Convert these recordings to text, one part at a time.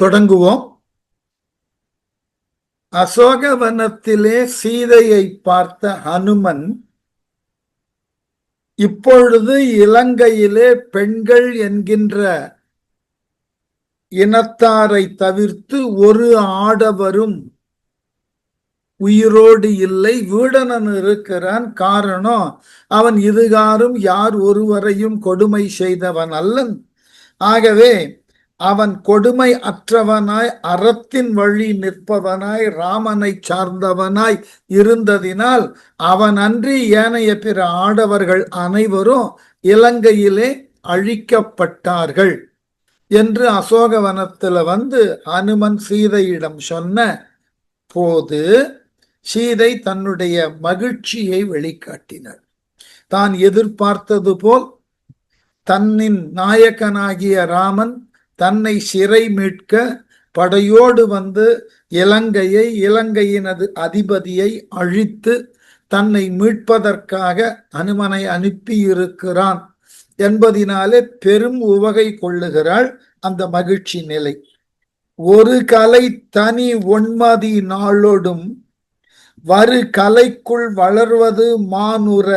தொடங்குவோம். அசோகவனத்திலே சீதையை பார்த்த ஹனுமன் இப்பொழுது இலங்கையிலே பெண்கள் என்கின்ற இனத்தாரை தவிர்த்து ஒரு ஆடவரும் உயிரோடு இல்லை, வீடனன் இருக்கிறான். காரணம், அவன் இதுகாரும் யார் ஒருவரையும் கொடுமை செய்தவன் அல்லன். ஆகவே அவன் கொடுமை அற்றவனாய் அறத்தின் வழி நிற்பவனாய் ராமனை சார்ந்தவனாய் இருந்ததினால் அவன் அன்றி ஏனைய பிற ஆடவர்கள் அனைவரும் இலங்கையிலே அழிக்கப்பட்டார்கள் என்று அசோகவனத்தில் வந்து அனுமன் சீதையிடம் சொன்ன போது சீதை தன்னுடைய மகிழ்ச்சியை வெளிக்காட்டினார். தான் எதிர்பார்த்தது போல் தன்னின் நாயகனாகிய ராமன் தன்னை சிறை மீட்க படையோடு வந்து இலங்கையினது அதிபதியை அழித்து தன்னை மீட்பதற்காக அனுமனை அனுப்பியிருக்கிறான் என்பதினாலே பெரும் உவகை கொள்ளுகிறாள். அந்த மகிழ்ச்சி நிலை ஒரு கலை தனி ஒன்மதி நாளோடும் வரு கலைக்குள் வளர்வது மானுர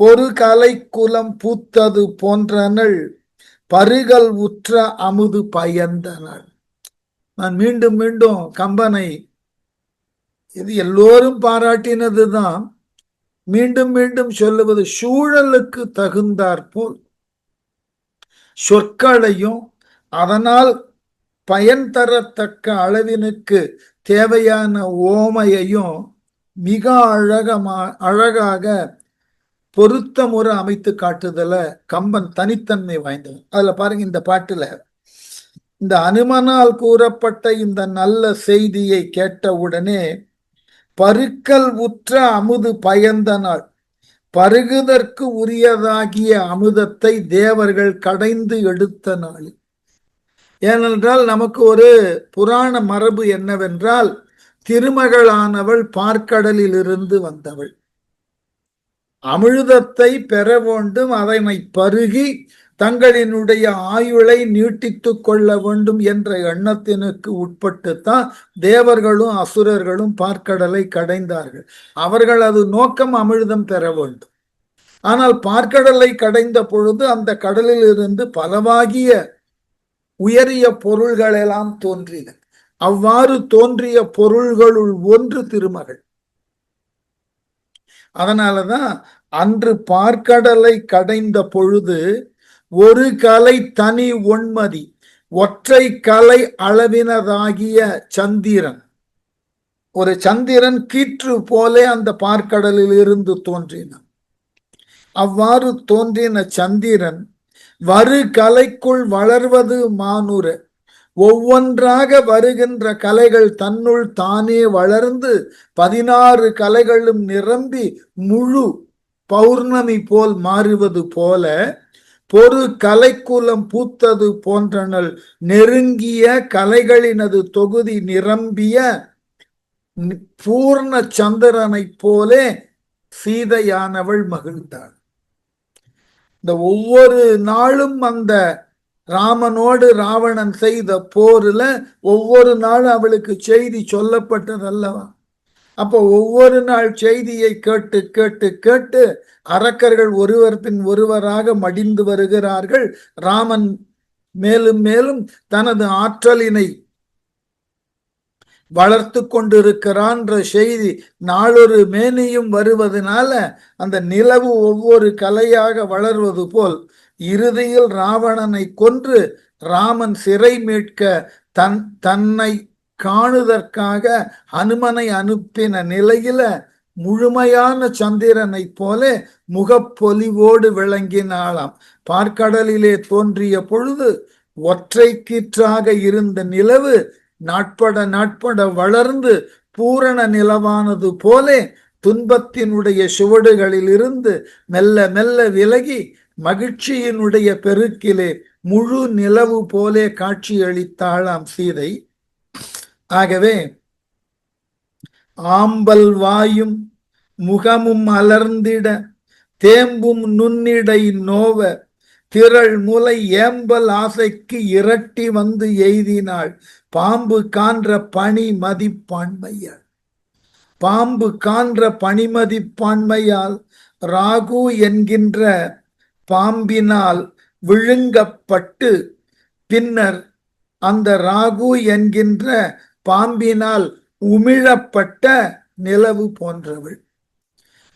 பொறு கலை குலம் பூத்தது போன்றனள் பருகல் உற்ற அமுது பயந்தனள். நான் மீண்டும் மீண்டும் கம்பனை, இது எல்லோரும் பாராட்டினதுதான், மீண்டும் மீண்டும் சொல்லுவது சூழலுக்கு தகுந்தாற் போல் சொற்களையும் அதனால் பயன் தரத்தக்க அளவினுக்கு தேவையான ஓமையையும் மிக அழகாக பொருத்தமுறை அமைத்து காட்டுதல கம்பன் தனித்தன்மை வாய்ந்தவன். அதுல பாருங்க, இந்த பாட்டுல இந்த அனுமனால் கூறப்பட்ட இந்த நல்ல செய்தியை கேட்டவுடனே பருக்கல் உற்ற அமுது பயந்த நாள், பருகுதற்கு உரியதாகிய அமுதத்தை தேவர்கள் கடைந்து எடுத்த நாள். ஏனென்றால் நமக்கு ஒரு புராண மரபு என்னவென்றால், திருமகளானவள் பார்க்கடலில் இருந்து வந்தவள், அமிர்தத்தை பெற வேண்டும், அதனை பருகி தங்களினுடைய ஆயுளை நீட்டித்து கொள்ள வேண்டும் என்ற எண்ணத்தினுக்கு உட்பட்டுத்தான் தேவர்களும் அசுரர்களும் பார்க்கடலை கடைந்தார்கள். அவர்கள் அது நோக்கம் அமிர்தம் பெற வேண்டும். ஆனால் பார்க்கடலை கடைந்த பொழுது அந்த கடலில் இருந்து பலவாகிய உயரிய பொருள்கள் எல்லாம் தோன்றின. அவ்வாறு தோன்றிய பொருள்களுள் ஒன்று திருமகள். அதனாலதான் அன்று பார்க்கடலை கடைந்த பொழுது ஒரு கலை தனி ஒன்மதி ஒற்றை கலை அளவினதாகிய சந்திரன், ஒரு சந்திரன் கீற்று போலே அந்த பார்க்கடலில் இருந்து தோன்றினான். அவ்வாறு தோன்றின சந்திரன் வரு கலைக்குள் வளர்வது மானுர, ஒவ்வொன்றாக வருகின்ற கலைகள் தன்னுள் தானே வளர்ந்து 16 கலைகளும் நிரம்பி முழு பௌர்ணமி போல் மாறுவது போல பொறு கலைக்குலம் பூத்தது போன்றனள் நெருங்கிய கலைகளினது தொகுதி நிரம்பிய பூர்ண சந்திரனை போலே சீதையானவள் மகிழ்ந்தாள். இந்த ஒவ்வொரு நாளும் அந்த ராமனோடு ராவணன் செய்த போர்ல ஒவ்வொரு நாளும் அவளுக்கு செய்தி சொல்லப்பட்டது அல்லவா? அப்போ ஒவ்வொரு நாள் செய்தியை கேட்டு கேட்டு கேட்டு அரக்கர்கள் ஒருவர் பின் ஒருவராக மடிந்து வருகிறார்கள். ராமன் மேலும் மேலும் தனது ஆற்றலினை வளர்த்து கொண்டிருக்கிறான் செய்தி நாளொரு மேனியும் வருவதனால அந்த நிலவு ஒவ்வொரு கலையாக வளர்வது போல் இறுதியில் ராவணனை கொன்று ராமன் சிறை மீட்க தன்னை காணுதற்காக ஹனுமனை அனுப்பின நிலையில முழுமையான சந்திரனை போல முகப்பொலிவோடு விளங்கினாளாம். பார்க்கடலிலே தோன்றிய பொழுது ஒற்றை கீற்றாக இருந்த நிலவு நாட்பட வளர்ந்து பூரண நிலவானது போலே துன்பத்தினுடைய சுவடுகளில் இருந்து மெல்ல மெல்ல விலகி மகிழ்ச்சியினுடைய பெருக்கிலே முழு நிலவு போலே காட்சியளித்தாளாம் சீதை. ஆகவே ஆம்பல் வாயும் முகமும் அலர்ந்திட தேம்பும் நுண்ணிடை நோவ திரள் முலை ஏம்பல் ஆசைக்கு இரட்டி வந்து எய்தினாள் பாம்பு கான்ற பணி மதிப்பான்மையால். பாம்பு கான்ற பணிமதிப்பான்மையால் ராகு என்கின்ற பாம்பினால் விழுங்கப்பட்டு பின்னர் அந்த ராகு என்கின்ற பாம்பினால் உமிழப்பட்ட நிலவு போன்றவள்.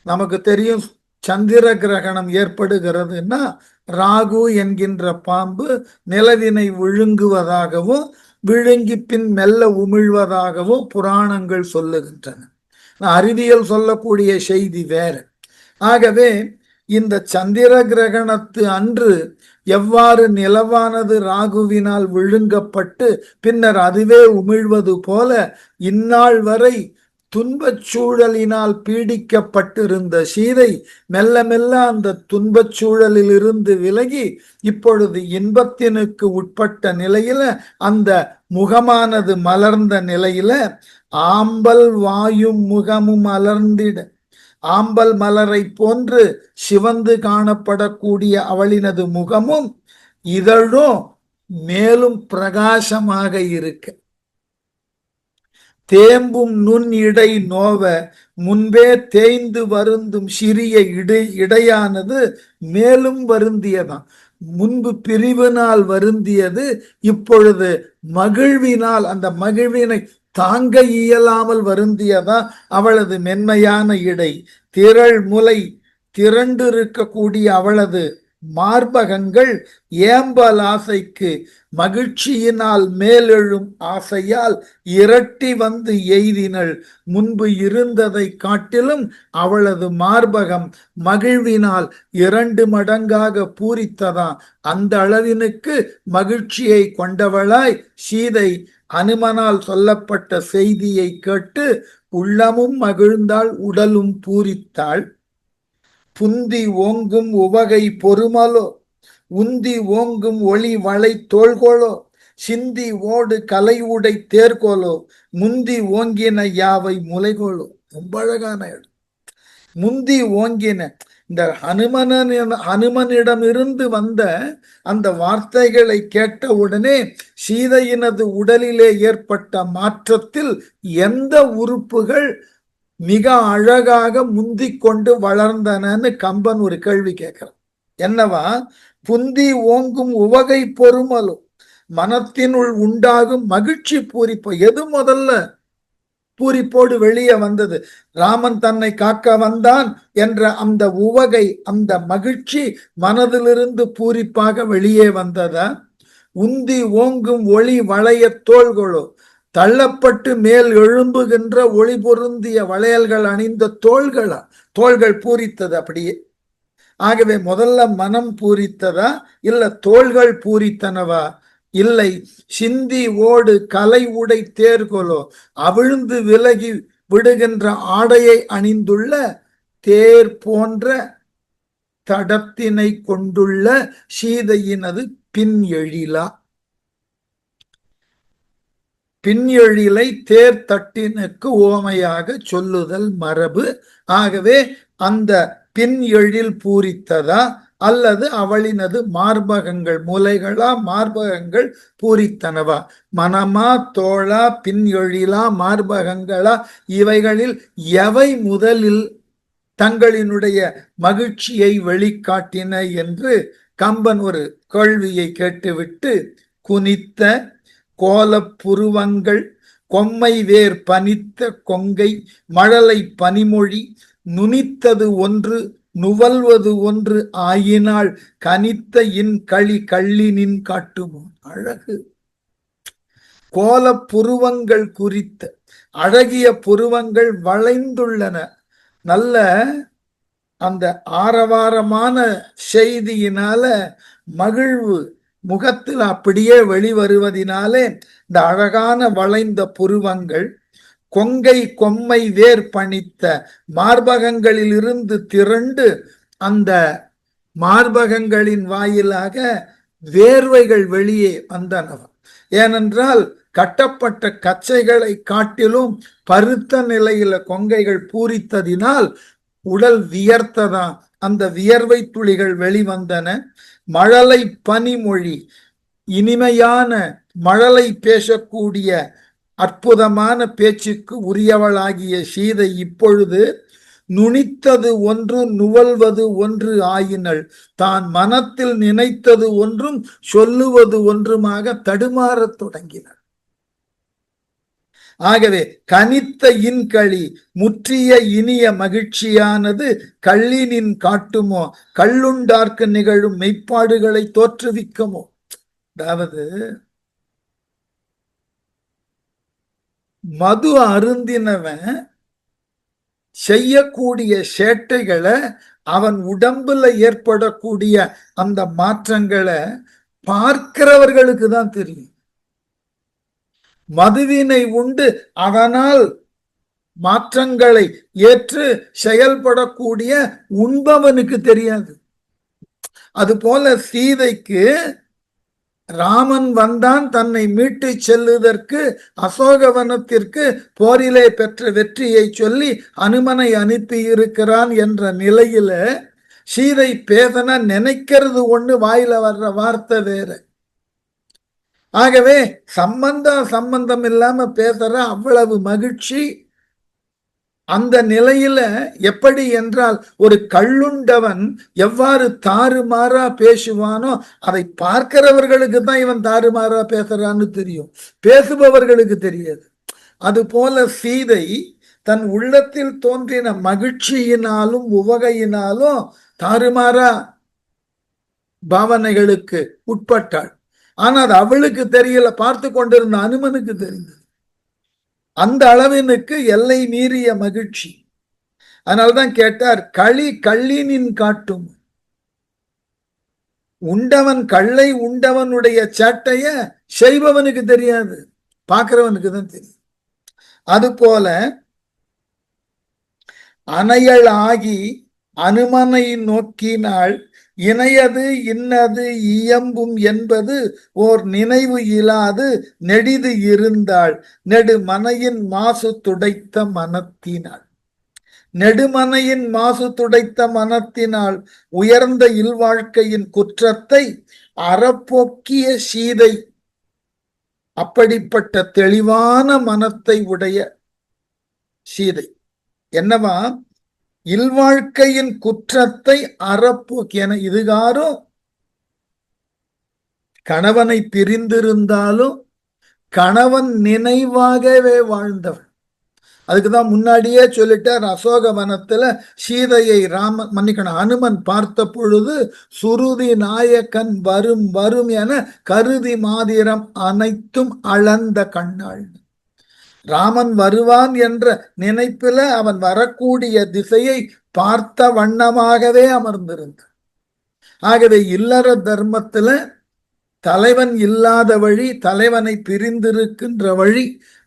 நமக்கு தெரியும், சந்திர கிரகணம் ஏற்படுகிறதுன்னா ராகு என்கின்ற பாம்பு நிலவினை விழுங்குவதாகவும் விழுங்கி பின் மெல்ல உமிழ்வதாகவும் புராணங்கள் சொல்லுகின்றன. அறிவியல் சொல்லக்கூடிய செய்தி வேற. ஆகவே இந்த சந்திர கிரகணத்து அன்று எவ்வாறு நிலவானது ராகுவினால் விழுங்கப்பட்டு பின்னர் அதுவே உமிழ்வது போல இந்நாள் வரை துன்பச் சூழலினால் பீடிக்கப்பட்டிருந்த சீதை மெல்ல மெல்ல அந்த துன்பச் சூழலில் இருந்து விலகி இப்பொழுது இன்பத்தினுக்கு உட்பட்ட நிலையில அந்த முகமானது மலர்ந்த நிலையில ஆம்பல் வாயும் முகமும் மலர்ந்திட, ஆம்பல் மலரை போன்று சிவந்து காணப்படக்கூடிய அவளினது முகமும் இதழும் மேலும் பிரகாசமாக இருக்கு. தேம்பும் நுண் இடை நோவ முன்பே தேய்ந்து வருந்தும் சிறிய இடையானது மேலும் வருந்தியதான். முன்பு பிரிவினால் வருந்தியது இப்பொழுது மகிழ்வினால் அந்த மகிழ்வினை தாங்க இயலாமல் வருந்தியதா அவளது மென்மையான இடை. திரள் முலை திரண்டு இருக்கக்கூடிய அவளது மார்பகங்கள் ஏம்பல் ஆசைக்கு மகிழ்ச்சியினால் மேலெழும் ஆசையால் இரட்டி வந்து எய்தினள். முன்பு இருந்ததை காட்டிலும் அவளது மார்பகம் மகிழ்வினால் 2 மடங்காக பூரித்ததா. அந்த அளவினுக்கு மகிழ்ச்சியை கொண்டவளாய் சீதை அனுமனால் சொல்லப்பட்ட செய்தியை கேட்டு உள்ளமும் மகிழ்ந்தாள், உடலும் பூரித்தாள். புந்தி ஓங்கும் உவகை பொறுமலோ உந்தி ஓங்கும் ஒளி வளை தோள்கோளோ சிந்தி ஓடு கலை உடை தேர்கோலோ முந்தி ஓங்கின யாவை முலைகோளோ. ரொம்ப அழகான இடம். முந்தி ஓங்கின இந்த ஹனுமனிடமிருந்து வந்த அந்த வார்த்தைகளை கேட்ட உடனே சீதையினது உடலிலே ஏற்பட்ட மாற்றத்தில் எந்த உறுப்புகள் மிக அழகாக முந்தி கொண்டு வளர்ந்தனன்னு கம்பன் ஒரு கேள்வி கேட்கிறான். என்னவா? புந்தி ஓங்கும் உவகை பொறுமலும், மனத்தினுள் உண்டாகும் மகிழ்ச்சி பூரிப்பு. எது முதல்ல பூரிப்போடு வெளியே வந்தது? ராமன் தன்னை காக்க வந்தான் என்ற அந்த உவகை, அந்த மகிழ்ச்சி மனதிலிருந்து பூரிப்பாக வெளியே வந்ததா? உந்தி ஓங்கும் ஒளி வளைய தோள்களோ, தள்ளப்பட்டு மேல் எழும்புகின்ற ஒளி பொருந்திய வளையல்கள் அணிந்த தோள்களா? தோள்கள் பூரித்தது அப்படியே. ஆகவே முதல்ல மனம் பூரித்ததா இல்ல தோள்கள் பூரித்தனவா? இல்லை. சிந்தி ஓடு கலை உடை தேர்கோலோ, அவிழ்ந்து விலகி விடுகின்ற ஆடையை அணிந்துள்ள தேர் போன்ற தடத்தினை கொண்டுள்ள சீதையினது பின் எழிலா. பின் எழிலை தேர் தட்டினுக்கு ஓமையாக சொல்லுதல் மரபு. ஆகவே அந்த பின் எழில் பூரித்ததா அல்லது அவளினது மார்பகங்கள் முலைகளா மார்பகங்கள் பூரித்தனவா? மனமா தோளா பின் எழிலா மார்பகங்களா? இவைகளில் எவை முதலில் தங்களினுடைய மகிழ்ச்சியை வெளிக்காட்டின என்று கம்பன் ஒரு கேள்வியை கேட்டுவிட்டு, குனித்த கோலப் புருவங்கள் கொம்மை வேர் பனித்த கொங்கை மழலை பனிமொழி நுனித்தது ஒன்று நுவல்வது ஒன்று ஆயினாள் கனித்த இன் களி கள்ளினின் காட்டுமோ. அழகு. கோல புருவங்கள் குறித்த அழகிய புருவங்கள் வளைந்துள்ளன. நல்ல அந்த ஆரவாரமான செய்தியினால மகிழ்வு முகத்தில் அப்படியே வெளிவருவதினாலே இந்த அழகான வளைந்த புருவங்கள் கொங்கை கொம்மை வேர் பணித்த மார்பகங்களில் இருந்து திரண்டு அந்த மார்பகங்களின் வாயிலாக வேர்வைகள் வெளியே வந்தனவ. ஏனென்றால் கட்டப்பட்ட கச்சைகளை காட்டிலும் பருத்த நிலையில கொங்கைகள் பூரித்ததினால் உடல் வியர்த்ததா. அந்த வியர்வை துளிகள் வெளிவந்தன. மழலை பனிமொழி, இனிமையான மழலை பேசக்கூடிய அற்புதமான பேச்சுக்கு உரியவளாகிய சீதை இப்பொழுது நுனித்தது ஒன்று நுவல்வது ஒன்று ஆயினள். தான் மனத்தில் நினைத்தது ஒன்றும் சொல்லுவது ஒன்றுமாக தடுமாறத் தொடங்கினாள். ஆகவே கனித்த இன்களி முற்றிய இனிய மகிழ்ச்சியானது கள்ளினின் காட்டுமோ, கள்ளுண்டார்க்கு நிகழும் மெய்ப்பாடுகளை தோற்றுவிக்குமோ. அதாவது மது அருந்தினவன் செய்யக்கூடிய சேட்டைகளை, அவன் உடம்புல ஏற்படக்கூடிய அந்த மாற்றங்களை பார்க்கிறவர்களுக்கு தான் தெரியும். மதுவினை உண்டு அதனால் மாற்றங்களை ஏற்று செயல்படக்கூடிய உண்பவனுக்கு தெரியாது. அதுபோல சீதைக்கு ராமன் வந்தான் தன்னை மீட்டு செல்லுவதற்கு அசோகவனத்திற்கு போரிலே பெற்ற வெற்றியை சொல்லி அனுமனை அனுப்பி இருக்கிறான் என்ற நிலையில சீதை பேதன நினைக்கிறது ஒண்ணு, வாயில வர்ற வார்த்தை வேற. ஆகவே சம்பந்தம் இல்லாம பேசுற அவ்வளவு மகிழ்ச்சி. அந்த நிலையில எப்படி என்றால், ஒரு கள்ளுண்டவன் எவ்வாறு தாறுமாறா பேசுவானோ அதை பார்க்கிறவர்களுக்கு தான் இவன் தாறுமாறா பேசுறான்னு தெரியும், பேசுபவர்களுக்கு தெரியாது. அது போல சீதை தன் உள்ளத்தில் தோன்றின மகிழ்ச்சியினாலும் உவகையினாலும் தாறுமாறா பாவனைகளுக்கு உட்பட்டாள். ஆனால் அது அவளுக்கு தெரியல, பார்த்து கொண்டிருந்த அனுமனுக்கு தெரிந்தது. அந்த அளவினுக்கு எல்லை மீறிய மகிழ்ச்சி. அதனால்தான் கேட்டார், களி கள்ளினின் காட்டும். உண்டவன் கள்ளை உண்டவனுடைய சேட்டைய செய்பவனுக்கு தெரியாது, பார்க்கிறவனுக்கு தான் தெரியும். அதுபோல அணையல் ஆகி அனுமனை நோக்கினாள். இணையது இன்னது இயம்பும் என்பது ஓர் நினைவு இலாது நெடிது இருந்தாள். நெடுமனையின் மாசு துடைத்த மனத்தினாள். நெடுமனையின் மாசு துடைத்த மனத்தினால் உயர்ந்த இல்வாழ்க்கையின் குற்றத்தை அறப்போக்கிய சீதை. அப்படிப்பட்ட தெளிவான மனத்தை உடைய சீதை என்னவா, இல்வாழ்க்கையின் குற்றத்தை அறப்போக்கி. என இதுகாரும் கணவனை பிரிந்திருந்தாலும் கணவன் நினைவாகவே வாழ்ந்தவன். அதுக்குதான் முன்னாடியே சொல்லிட்டார், அசோகவனத்துல சீதையை அனுமன் பார்த்த பொழுது சுருதி நாயக்கன் வரும் வரும் என கருதி மாதிரம் அனைத்தும் அளந்த கண்ணாள். ராமன் வருவான் என்ற நினைப்பில அவன் வரக்கூடிய திசையை பார்த்த வண்ணமாகவே அமர்ந்திருந்தான். ஆகவே இல்லற தர்மத்துல தலைவன் இல்லாத வழி, தலைவனை பிரிந்திருக்கின்ற வழி,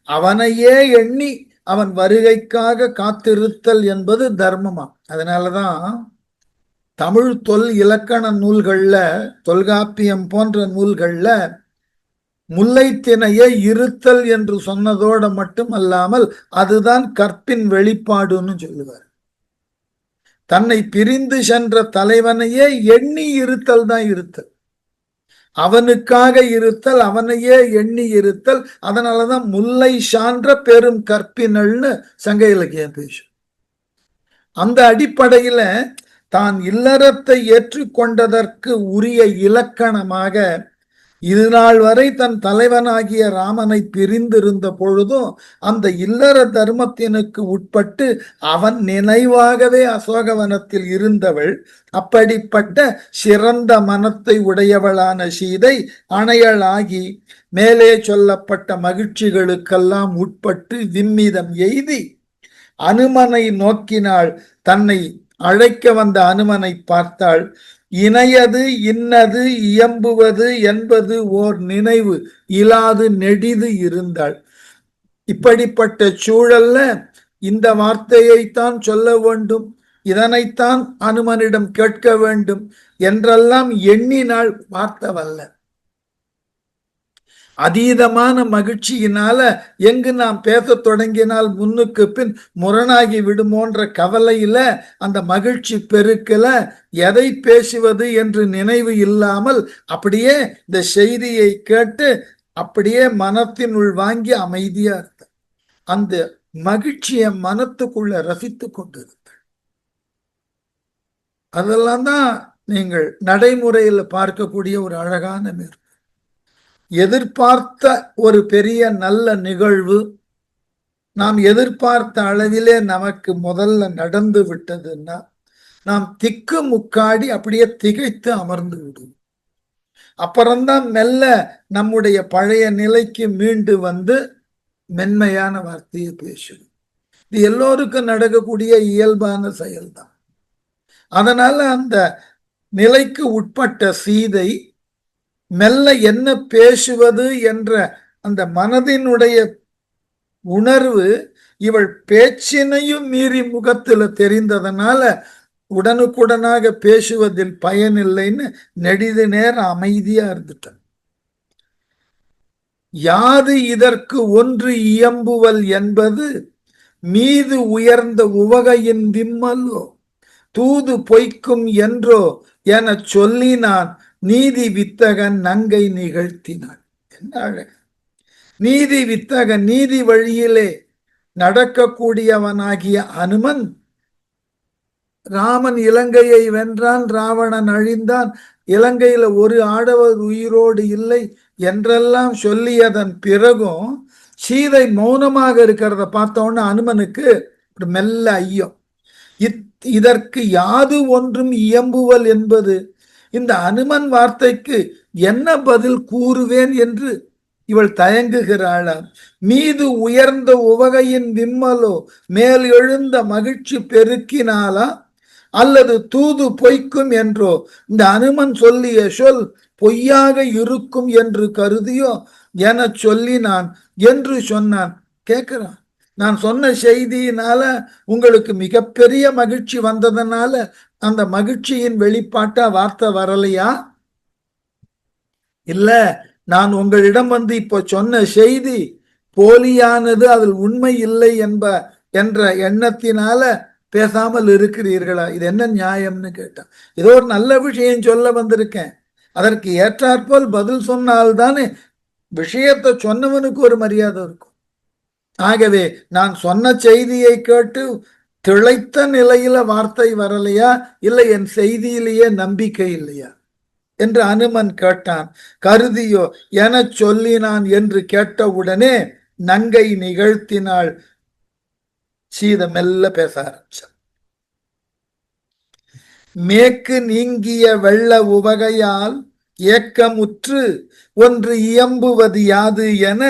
அவனையே எண்ணி அவன் வருகைக்காக காத்திருத்தல் என்பது தர்மமா. அதனாலதான் தமிழ் தொல் இலக்கண நூல்கள்ல, தொல்காப்பியம் போன்ற நூல்கள்ல முல்லைத்திணையை இருத்தல் என்று சொன்னதோட மட்டும் அல்லாமல் அதுதான் கற்பின் வெளிப்பாடுன்னு சொல்லுவார். தன்னை பிரிந்து சென்ற தலைவனையே எண்ணி இருத்தல் தான் இருத்தல், அவனுக்காக இருத்தல், அவனையே எண்ணி இருத்தல். அதனாலதான் முல்லை சான்ற பெரும் கற்பினள்னு சங்க இலக்கியம் பேசும். அந்த அடிப்படையில தான் இல்லறத்தை ஏற்றுக்கொண்டதற்கு உரிய இலக்கணமாக இது நாள் வரை தன் தலைவனாகிய ராமனை பிரிந்திருந்த பொழுதும் அந்த இல்லற தர்மத்தினுக்கு உட்பட்டு அவன் நினைவாகவே அசோகவனத்தில் இருந்தவள். அப்படிப்பட்ட சிறந்த மனத்தை உடையவளான சீதை அணையலாகி மேலே சொல்லப்பட்ட மகிழ்ச்சிகளுக்கெல்லாம் உட்பட்டு விம்மிதம் எய்தி அனுமனை நோக்கினாள். தன்னை அழைக்க வந்த அனுமனை பார்த்தாள். இணையது இன்னது இயம்புவது என்பது ஓர் நினைவு இலாது நெடிது இருந்தாள். இப்படிப்பட்ட சூழல்ல இந்த வார்த்தையைத்தான் சொல்ல வேண்டும், இதனைத்தான் அனுமனிடம் கேட்க வேண்டும் என்றெல்லாம் எண்ணினாள், பார்த்தவல்ல. அதீதமான மகிழ்ச்சியினால எங்கு நாம் பேச தொடங்கினால் முன்னுக்கு பின் முரணாகி விடுமோன்ற கவலையில அந்த மகிழ்ச்சி பெருக்கல எதை பேசுவது என்று நினைவு இல்லாமல் அப்படியே இந்த செய்தியை கேட்டு அப்படியே மனத்தினுள் வாங்கி அமைதியா இருந்த அந்த மகிழ்ச்சியை மனத்துக்குள்ள ரசித்து கொண்டிருந்தாள். அதெல்லாம் தான் நீங்கள் நடைமுறையில் பார்க்கக்கூடிய ஒரு அழகான மேற்கு. எதிர்பார்த்த ஒரு பெரிய நல்ல நிகழ்வு நாம் எதிர்பார்த்த அளவிலே நமக்கு முதல்ல நடந்து விட்டதுன்னா நாம் திக்கு முக்காடி அப்படியே திகைத்து அமர்ந்து விடுவோம். அப்புறம்தான் மெல்ல நம்முடைய பழைய நிலைக்கு மீண்டு வந்து மென்மையான வார்த்தையை பேசணும். இது எல்லோருக்கும் நடக்கக்கூடிய இயல்பான செயல்தான். அதனால அந்த நிலைக்கு உட்பட்ட சீதை மெல்ல என்ன பேசுவது என்ற அந்த மனதினுடைய உணர்வு இவள் பேச்சினையும் மீறி முகத்துல தெரிந்ததனால உடனுக்குடனாக பேசுவதில் பயனில்லைன்னு நெடிது நேரம் அமைதியா இருந்துட்டான். யாது இதற்கு ஒன்று இயம்புவல் என்பது மீது உயர்ந்த உவகையின் விம்மலோ தூது பொய்க்கும் என்றோ என சொல்லினான் நீதி வித்தகன் நங்கை நிகழ்த்தினான். என்ன அழகு! நீதி வித்தகன், நீதி வழியிலே நடக்கக்கூடியவனாகிய அனுமன் ராமன் இலங்கையை வென்றான், ராவணன் அழிந்தான், இலங்கையில ஒரு ஆடவர் உயிரோடு இல்லை என்றெல்லாம் சொல்லியதன் பிறகும் சீதை மௌனமாக இருக்கிறத பார்த்தோன்னு அனுமனுக்கு மெல்ல ஐயம். இதற்கு யாது ஒன்றும் இயம்புவல் என்பது, இந்த அனுமன் வார்த்தைக்கு என்ன பதில் கூறுவேன் என்று இவள் தயங்குகிறாளாம். மீது உயர்ந்த உவகையின் விம்மலோ மேல் எழுந்த மகிழ்ச்சி பெருக்கினாலா அல்லது தூது பொய்க்கும் என்றோ இந்த அனுமன் சொல்லிய சொல் பொய்யாக இருக்கும் என்று கருதியோ என சொல்லினான் என்று சொன்னான். கேட்கிறான், நான் சொன்ன செய்தியினால உங்களுக்கு மிகப்பெரிய மகிழ்ச்சி வந்ததனால அந்த மகிழ்ச்சியின் வெளிப்பாட்டா வார்த்தை வரலையா? இல்ல, நான் உங்களிடம் வந்து இப்போ சொன்ன செய்தி போலியானது, அதில் உண்மை இல்லை என்ற எண்ணத்தினால பேசாமல் இருக்கிறீர்களா? இது என்ன நியாயம்னு கேட்டான். ஏதோ ஒரு நல்ல விஷயம் சொல்ல வந்திருக்கேன், அதற்கு ஏற்றாற்போல் பதில் சொன்னால்தானே விஷயத்தை சொன்னவனுக்கு ஒரு மரியாதை இருக்கும். ஆகவே நான் சொன்ன செய்தியை கேட்டு திளைத்த நிலையில வார்த்தை வரலையா, இல்லை என் செய்தியிலேயே நம்பிக்கை இல்லையா என்று அனுமன் கேட்டான். கருதியோ என சொல்லினான் என்று கேட்டவுடனே நங்கை நிகழ்த்தினாள். சீதை மெல்ல பேச ஆரம்பிச்சான். மேற்கு நீங்கிய வெள்ள உவகையால் ஏக்கமுற்று ஒன்று இயம்புவது யாது என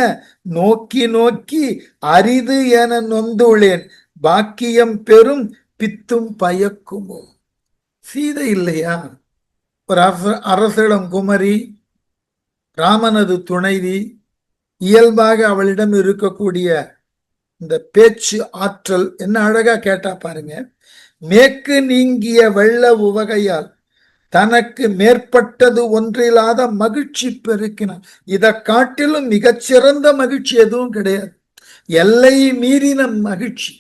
நோக்கி நோக்கி அரிது என நொந்துள்ளேன் பாக்கியம் பெரும் பித்தும் பயக்குமோ. சீதை இல்லையா ஒரு அரசிடம் குமரி, ராமனது துணைவி, இயல்பாக அவளிடம் இருக்கக்கூடிய இந்த பேச்சு ஆற்றல் என்ன அழகா கேட்டா பாருங்க. மேற்கு நீங்கிய வெள்ள உவகையால் தனக்கு மேற்பட்டது ஒன்றில்லாத மகிழ்ச்சி பெருக்கினான். இதை காட்டிலும் மிகச்சிறந்த மகிழ்ச்சி எதுவும் கிடையாது. எல்லை மீறின மகிழ்ச்சி.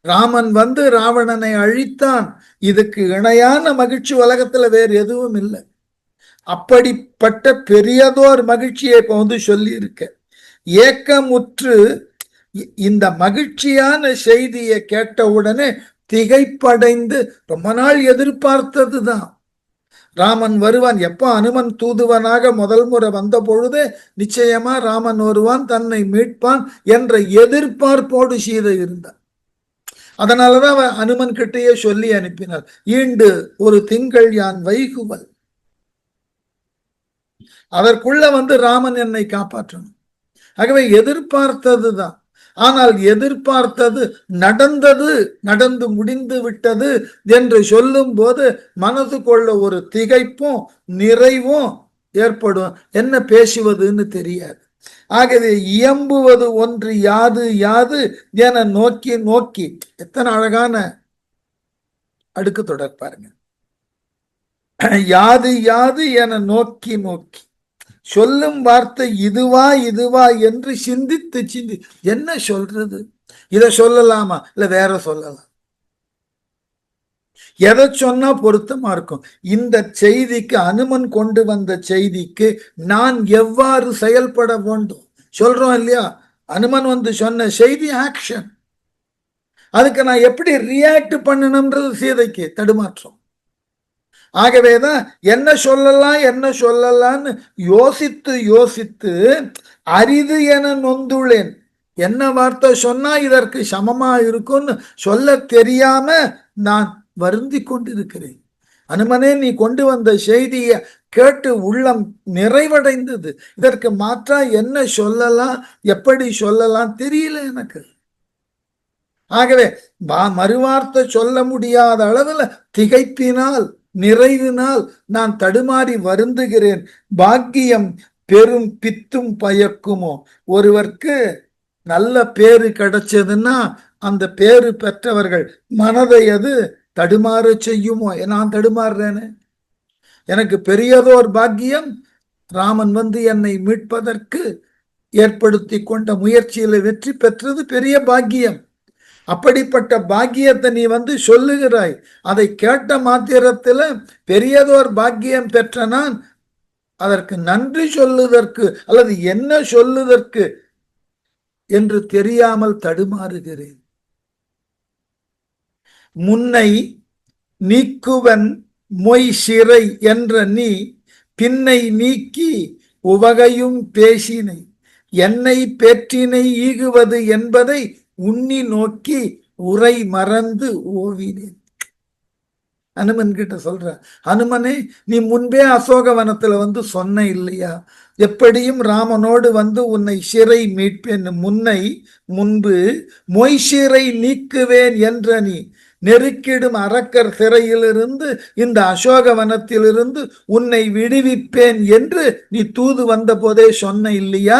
ராமன் வந்து ராவணனை அழித்தான், இதுக்கு இணையான மகிழ்ச்சி உலகத்துல வேறு எதுவும் இல்லை. அப்படிப்பட்ட பெரியதோர் மகிழ்ச்சியை இப்போ வந்து சொல்லி இருக்க. ஏக்கமுற்று இந்த மகிழ்ச்சியான செய்தியை கேட்டவுடனே திகைப்படைந்து ரொம்ப நாள் எதிர்பார்த்ததுதான் ராமன் வருவான். எப்போ அனுமன் தூதுவனாக முதல் முறை வந்த பொழுதே நிச்சயமா ராமன் வருவான், தன்னை மீட்பான் என்ற எதிர்பார்ப்போடு சீதை இருந்தான். அதனாலதான் அவன் அனுமன் கிட்டையே சொல்லி அனுப்பினார், ஈண்டு ஒரு திங்கள் யான் வைகுவல், அதற்குள்ள வந்து ராமன் என்னை காப்பாற்றணும். ஆகவே எதிர்பார்த்ததுதான். ஆனால் எதிர்பார்த்தது நடந்தது, நடந்து முடிந்து விட்டது என்று சொல்லும் போது மனதுக்குள்ள ஒரு திகைப்பும் நிறைவும் ஏற்படும். என்ன பேசுவதுன்னு தெரியாது. ஆகவே இயம்புவது ஒன்று யாது யாது என நோக்கி நோக்கி, எத்தனை அழகான அடுக்கு தொடர் பாருங்க. யாது யாது என நோக்கி நோக்கி, சொல்லும் வார்த்தை இதுவா இதுவா என்று சிந்தித்து என்ன சொல்றது, இத சொல்லலாமா இல்ல வேற சொல்லலாம், எதை சொன்னா பொருத்தமா இருக்கும், இந்த செய்திக்கு அனுமன் கொண்டு வந்த செய்திக்கு நான் எவ்வாறு செயல்பட வேண்டும் சொல்றோம் இல்லையா. அனுமன் வந்து சொன்ன செய்தி ஆக்ஷன், அதுக்கு நான் எப்படி ரியாக்ட் பண்ணணும்ன்றது சீதைக்கு தடுமாற்றம். ஆகவேதான் என்ன சொல்லலாம் என்ன சொல்லலாம்னு யோசித்து யோசித்து அரிது என நொந்துள்ளேன், என்ன வார்த்தை சொன்னா இதற்கு சமமா இருக்கும்னு சொல்ல தெரியாம நான் வருந்தி கொண்டிருக்கிறேன். அனுமனே, நீ கொண்டு வந்த செய்தியை கேட்டு உள்ளம் நிறைவடைந்தது, இதற்கு மாற்றா என்ன சொல்லலாம் எப்படி சொல்லலாம் தெரியல எனக்கு. ஆகவே மறுவார்த்தை சொல்ல முடியாத அளவில் திகைப்பினால் நிறைவினால் நான் தடுமாறி வருந்துகிறேன். பாக்கியம் பெரும் பித்தும் பயக்குமோ, ஒருவருக்கு நல்ல பேரு கிடைச்சதுன்னா அந்த பேரு பெற்றவர்கள் மனதை அது தடுமாற செய்யுமோ. நான் தடுமாறுறேன்னு, எனக்கு பெரியதோர் பாக்கியம் ராமன் வந்து என்னை மீட்பதற்கு ஏற்படுத்தி கொண்ட முயற்சியில வெற்றி பெற்றது பெரிய பாக்கியம். அப்படிப்பட்ட பாக்கியத்தை நீ வந்து சொல்லுகிறாய், அதை கேட்ட மாத்திரத்தில் பெரியதோர் பாக்கியம் பெற்ற நான் அதற்கு நன்றி சொல்லுதற்கு அல்லது என்ன சொல்லுதற்கு என்று தெரியாமல் தடுமாறுகிறேன். முன்னை நீக்குவன் மொய் சிறை என்ற நீ பின்னை நீக்கி உவகையும் பேசினை, என்னை பேற்றினை ஈகுவது என்பதை உண்ணி நோக்கி உரை மறந்து ஓவினேன். அனுமன் கிட்ட சொல்ற, அனுமனே, நீ முன்பே அசோகவனத்துல வந்து சொன்ன இல்லையா, எப்படியும் ராமனோடு வந்து உன்னை சிறை மீட்பேன், முன்பு மொய் சிறை நீக்குவேன் என்ற நீ நெருக்கிடும் அரக்கர் சிறையிலிருந்து இந்த அசோகவனத்திலிருந்து உன்னை விடுவிப்பேன் என்று நீ தூது வந்த போதே சொன்ன இல்லையா,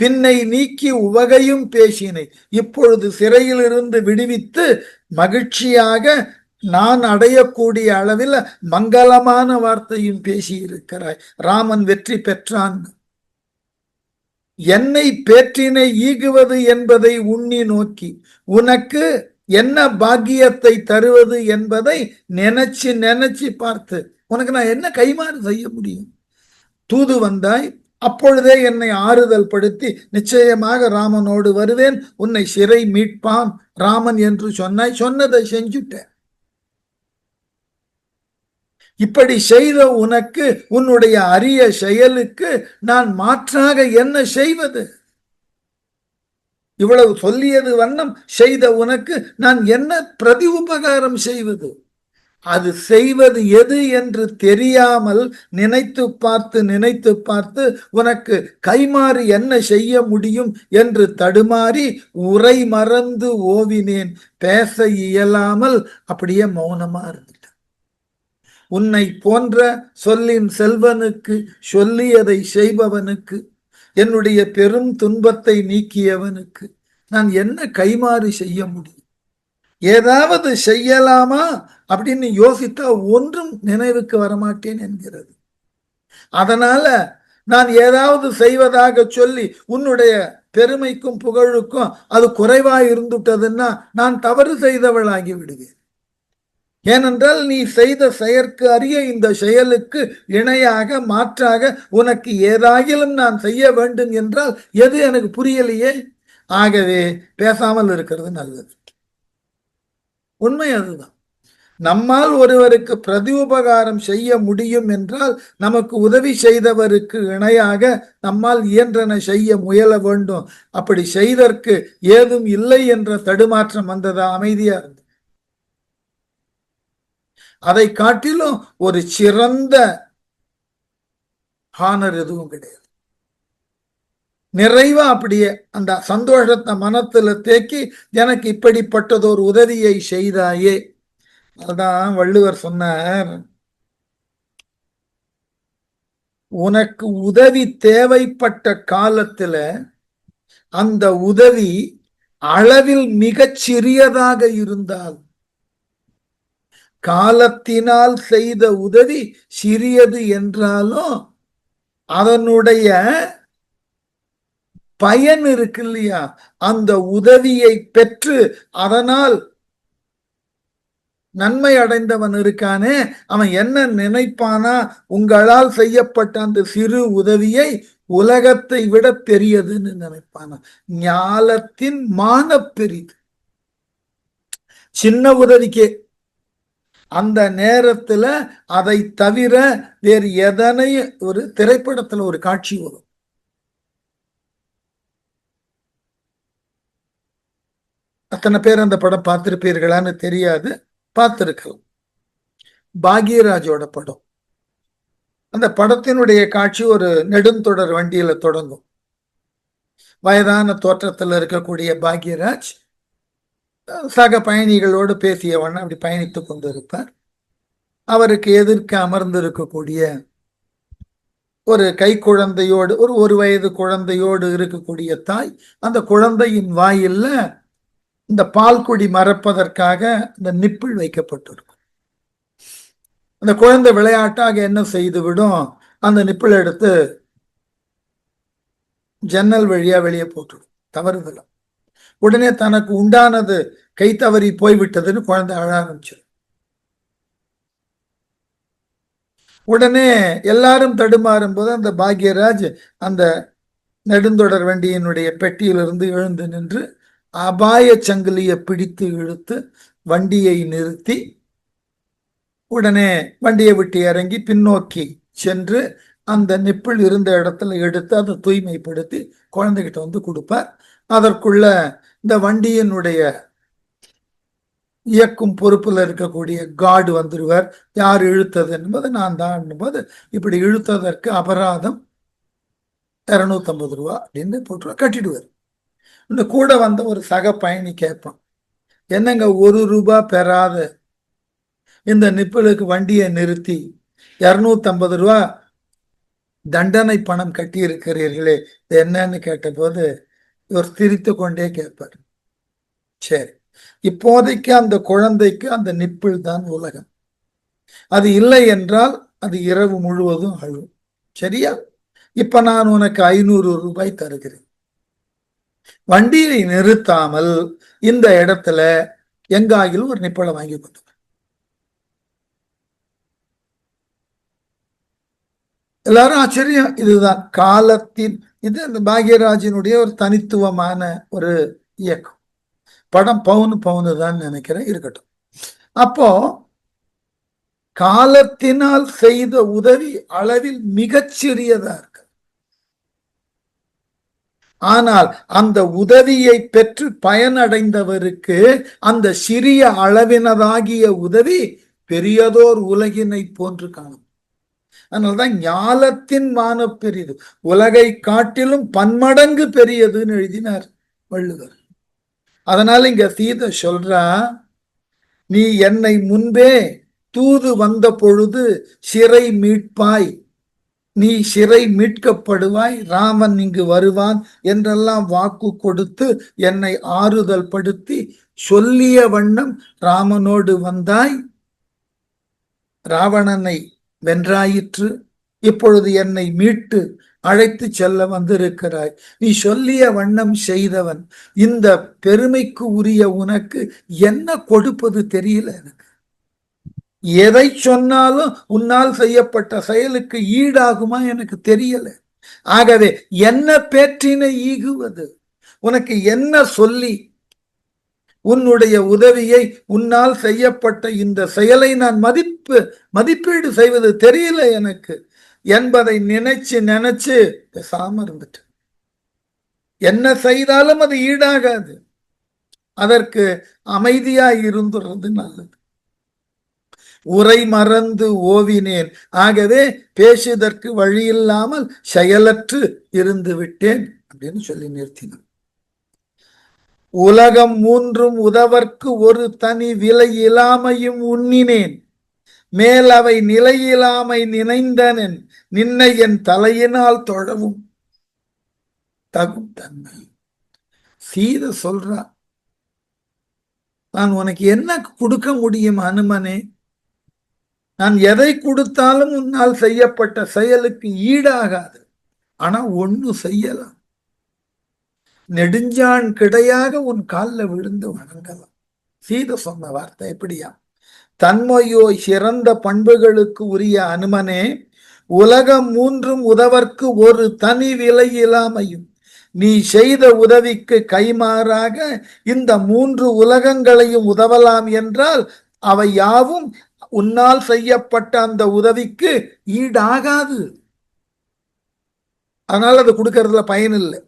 பின்னை நீக்கி உவகையும் பேசினை, இப்பொழுது சிறையிலிருந்து விடுவித்து மகிழ்ச்சியாக நான் அடையக்கூடிய அளவில் மங்களமான வார்த்தையும் பேசியிருக்கிறாய். ராமன் வெற்றி பெற்றான். என்னை பேற்றினை ஈகுவது என்பதை உண்ணி நோக்கி உனக்கு என்ன பாக்கியத்தை தருவது என்பதை நினைச்சு நினைச்சு பார்த்து உனக்கு நான் என்ன கைமாறு செய்ய முடியும். தூது வந்தாய், அப்பொழுதே என்னை ஆறுதல் படுத்தி நிச்சயமாக ராமனோடு வருவேன், உன்னை சிறை மீட்பான் ராமன் என்று சொன்னாய், சொன்னதை செஞ்சுட்டேன். இப்படி செய்த உனக்கு உன்னுடைய அரிய செயலுக்கு நான் மாற்றாக என்ன செய்வது, இவ்வளவு சொல்லியது வண்ணம் செய்த உனக்கு நான் என்ன பிரதி உபகாரம் செய்வது, அது செய்வது எது என்று தெரியாமல் நினைத்து பார்த்து உனக்கு கைமாறி என்ன செய்ய முடியும் என்று தடுமாறி உரை மறந்து ஓவினேன். பேச இயலாமல் அப்படியே மௌனமா இருந்துட்டேன். உன்னை போன்ற சொல்லின் செல்வனுக்கு, சொல்லியதை செய்பவனுக்கு, என்னுடைய பெரும் துன்பத்தை நீக்கியவனுக்கு நான் என்ன கைமாறு செய்ய முடியும், ஏதாவது செய்யலாமா அப்படின்னு யோசித்தா ஒன்றும் நினைவுக்கு வரமாட்டேன் என்கிறது. அதனால நான் ஏதாவது செய்வதாக சொல்லி உன்னுடைய பெருமைக்கும் புகழுக்கும் அது குறைவாய் இருந்துட்டதுன்னா நான் தவறு செய்தவளாகி விடுவேன். ஏனென்றால் நீ செய்த செயற்கு அறிய இந்த செயலுக்கு இணையாக மாற்றாக உனக்கு ஏதாகிலும் நான் செய்ய வேண்டும் என்றால் எது எனக்கு புரியலையே. ஆகவே பேசாமல் இருக்கிறது நல்லது. உண்மை அதுதான். நம்மால் ஒருவருக்கு பிரதி உபகாரம் செய்ய முடியும் என்றால் நமக்கு உதவி செய்தவருக்கு இணையாக நம்மால் இயன்றன செய்ய முயல வேண்டும். அப்படி செய்தற்கு ஏதும் இல்லை என்ற தடுமாற்றம் வந்ததா? அமைதியா இருந்தது. அதை காட்டிலும் ஒரு சிறந்த ஹானர் எதுவும் கிடையாது. நிறைவா அப்படியே அந்த சந்தோஷத்தை மனத்துல தேக்கி எனக்கு இப்படிப்பட்டதொரு உதவியை செய்தாயே. அதான் வள்ளுவர் சொன்னார், உனக்கு உதவி தேவைப்பட்ட காலத்துல அந்த உதவி அளவில் மிகச் சிறியதாக இருந்தால், காலத்தினால் செய்த உதவி சிறியது என்றாலும் அதனுடைய பயன் இருக்கு இல்லையா, அந்த உதவியை பெற்று அதனால் நன்மை அடைந்தவன் இருக்கானே, அவன் என்ன நினைப்பானா, உங்களால் செய்யப்பட்ட அந்த சிறு உதவியை உலகத்தை விட பெரியதுன்னு நினைப்பானா. ஞாலத்தின் மான பெரிது. சின்ன உதவிக்கே அந்த நேரத்துல அதை தவிர வேறு எதனை, ஒரு திரைப்படத்துல ஒரு காட்சி வரும், அத்தனை பேர் அந்த படம் பார்த்திருப்பீர்களான்னு தெரியாது, பார்த்திருக்கலாம். பாக்யராஜோட படம். அந்த படத்தினுடைய காட்சி ஒரு நெடுந்தொடர் வண்டியில தொடங்கும். வயதான தோற்றத்தில் இருக்கக்கூடிய பாக்யராஜ் சக பயணிகளோடு பேசியவன் அப்படி பயணித்துக் கொண்டிருப்பார். அவருக்கு எதிர்க்க அமர்ந்திருக்கக்கூடிய ஒரு கை குழந்தையோடு, ஒரு வயது குழந்தையோடு இருக்கக்கூடிய தாய், அந்த குழந்தையின் வாயில்ல இந்த பால்குடி மறப்பதற்காக இந்த நிப்பிள் வைக்கப்பட்டிருக்கும். அந்த குழந்தை விளையாட்டாக என்ன செய்து விடும், அந்த நிப்பிள் எடுத்து ஜன்னல் வழியா வெளியே போட்டுடும் தவறுதல. உடனே தனக்கு உண்டானது கை தவறி போய்விட்டதுன்னு குழந்தை அழ ஆரம்பிச்சிடும். உடனே எல்லாரும் தடுமாறும் போது அந்த பாக்யராஜ் அந்த நெடுந்தொடர் வண்டியினுடைய பெட்டியிலிருந்து எழுந்து நின்று அபாய சங்கிலியை பிடித்து இழுத்து வண்டியை நிறுத்தி, உடனே வண்டியை விட்டு இறங்கி பின்னோக்கி சென்று அந்த நிப்பிள் இருந்த இடத்துல எடுத்து அதை தூய்மைப்படுத்தி குழந்தைகிட்ட வந்து கொடுப்பார். அதற்குள்ள இந்த வண்டியினுடைய இயக்கும் பொறுப்புல இருக்கக்கூடிய கார்டு வந்துடுவார். யார் இழுத்தது என்பது நான் தான் என்பது, இப்படி இழுத்ததற்கு அபராதம் 250 ரூபா அப்படின்னு போட்டு கட்டிடுவார். இந்த கூட வந்த ஒரு சக பயணி கேட்பான், என்னங்க 1 ரூபா பெறாத இந்த நிப்பிளுக்கு வண்டியை நிறுத்தி 250 ரூபா தண்டனை பணம் கட்டி இருக்கிறீர்களே, என்னன்னு கேட்டபோது இவர் சிரித்து கொண்டே கேட்பார், சரி இப்போதைக்கு அந்த குழந்தைக்கு அந்த நிப்பிள் தான் உலகம், அது இல்லை என்றால் அது இரவு முழுவதும் அழும், சரியா? இப்ப நான் உனக்கு 500 ரூபாய் தருகிறேன், வண்டியை நிறுத்தாமல் இந்த இடத்துல எங்காயிலும் ஒரு நிப்பிளை வாங்கி கொண்டு. எல்லாரும் ஆச்சரியம். இதுதான் காலத்தின், இது அந்த பாக்யராஜினுடைய ஒரு தனித்துவமான ஒரு இயக்கம். படம் பவுனு தான் நினைக்கிறேன், இருக்கட்டும். அப்போ காலத்தினால் செய்த உதவி அளவில் மிகச்சிறியதா இருக்கு, ஆனால் அந்த உதவியை பெற்று பயனடைந்தவருக்கு அந்த சிறிய அளவினதாகிய உதவி பெரியதோர் உலகினை போன்று காணும். அதனால்தான் ஞாலத்தின் மான பெரிது, உலகை காட்டிலும் பன்மடங்கு பெரியதுன்னு எழுதினார் வள்ளுவர். அதனால இங்க சீதை சொல்றா, நீ என்னை முன்பே தூது வந்த பொழுது சிறை மீட்பாய், நீ சிறை மீட்கப்படுவாய், ராமன் இங்கு வருவான் என்றெல்லாம் வாக்கு கொடுத்து என்னை ஆறுதல் படுத்தி சொல்லிய வண்ணம் ராமனோடு வந்தாய், ராவணனை வென்றாயிற்று, இப்பொழுது என்னை மீட்டு அழைத்து செல்ல வந்திருக்கிறாய், நீ சொல்லிய வண்ணம் செய்தவன், இந்த பெருமைக்கு உரிய உனக்கு என்ன கொடுப்பது தெரியல எனக்கு, எதை சொன்னாலும் உன்னால் செய்யப்பட்ட செயலுக்கு ஈடாகுமா எனக்கு தெரியல, ஆகவே என்ன பேற்றினை ஈகுவது, உனக்கு என்ன சொல்லி உன்னுடைய உதவியை, உன்னால் செய்யப்பட்ட இந்த செயலை நான் மதிப்பீடு செய்வது தெரியல எனக்கு என்பதை நினைச்சு பேசாம இருந்துட்டு, என்ன செய்தாலும் அது ஈடாகாது, அதற்கு அமைதியா இருந்துறது நல்லது. உரை மறந்து ஓவினேன், ஆகவே பேசுவதற்கு வழி இல்லாமல் செயலற்று இருந்து விட்டேன் அப்படின்னு சொல்லி நிறுத்தினான். உலகம் மூன்றும் உதவற்கு ஒரு தனி விலை இல்லாமையும் உண்ணினேன், மேல் அவை நிலையிலாமை நினைந்தனன், நின்னை என் தலையினால் தொழவும் தகும் தன்மை. சீதை சொல்றா, நான் உனக்கு என்ன கொடுக்க முடியும் அனுமனே, நான் எதை கொடுத்தாலும் உன்னால் செய்யப்பட்ட செயலுக்கு ஈடாகாது. ஆனா ஒண்ணு செய்யலாம், நெடுஞ்சான் கிடையாக உன் காலில் விழுந்து வணங்கலாம். சீதை சொன்ன வார்த்தை எப்படியா? தன்மையோ சிறந்த பண்புகளுக்கு உரிய அனுமனே, உலகம் மூன்றும் உதவற்கு ஒரு தனி விலை இல்லாமையும் நீ செய்த உதவிக்கு கைமாறாக இந்த மூன்று உலகங்களையும் உதவலாம் என்றால் அவை யாவும் உன்னால் செய்யப்பட்ட அந்த உதவிக்கு ஈடாகாது. அதனால அது கொடுக்கறதுல பயன் இல்லை.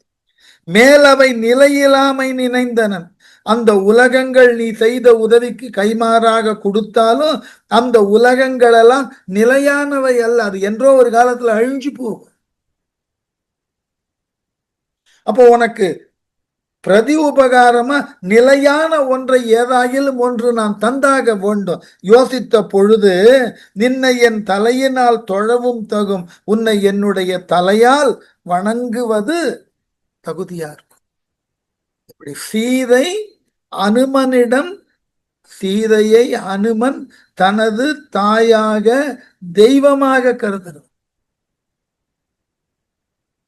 மேலவை நிலையிலாமை நினைந்தனன், அந்த உலகங்கள் நீ செய்த உதவிக்கு கைமாறாக கொடுத்தாலும் அந்த உலகங்கள் எல்லாம் நிலையானவை அல்ல, அது என்றோ ஒரு காலத்துல அழிஞ்சு போகும். அப்போ உனக்கு பிரதி உபகாரமா நிலையான ஒன்றை ஏதாயிலும் ஒன்று நான் தந்தாக வேண்டும். யோசித்த பொழுது நின்னை என் தலையினால் தொழவும் தகும், உன்னை என்னுடைய தலையால் வணங்குவது தகுதியா இருக்கும். இப்படி சீதை அனுமனிடம், சீதையை அனுமன் தனது தாயாக தெய்வமாக கருதுகிறார்.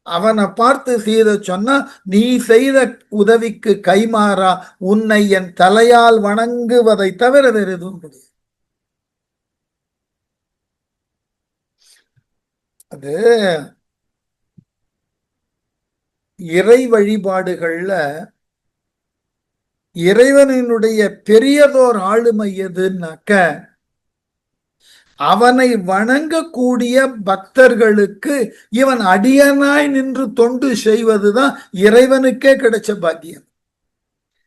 அவனை பார்த்து சீதை சொன்னா, நீ செய்த உதவிக்கு கைமாறா உன்னை என் தலையால் வணங்குவதை தவிர வேறு எதுவும் முடியாது. அது இறை வழிபாடுகள்ல இறைவனினுடைய பெரியதோர் ஆளுமை எதுனாக்க, அவனை வணங்கக்கூடிய பக்தர்களுக்கு இவன் அடியனாய் நின்று தொண்டு செய்வதுதான் இறைவனுக்கே கிடைச்ச பாக்கியம்.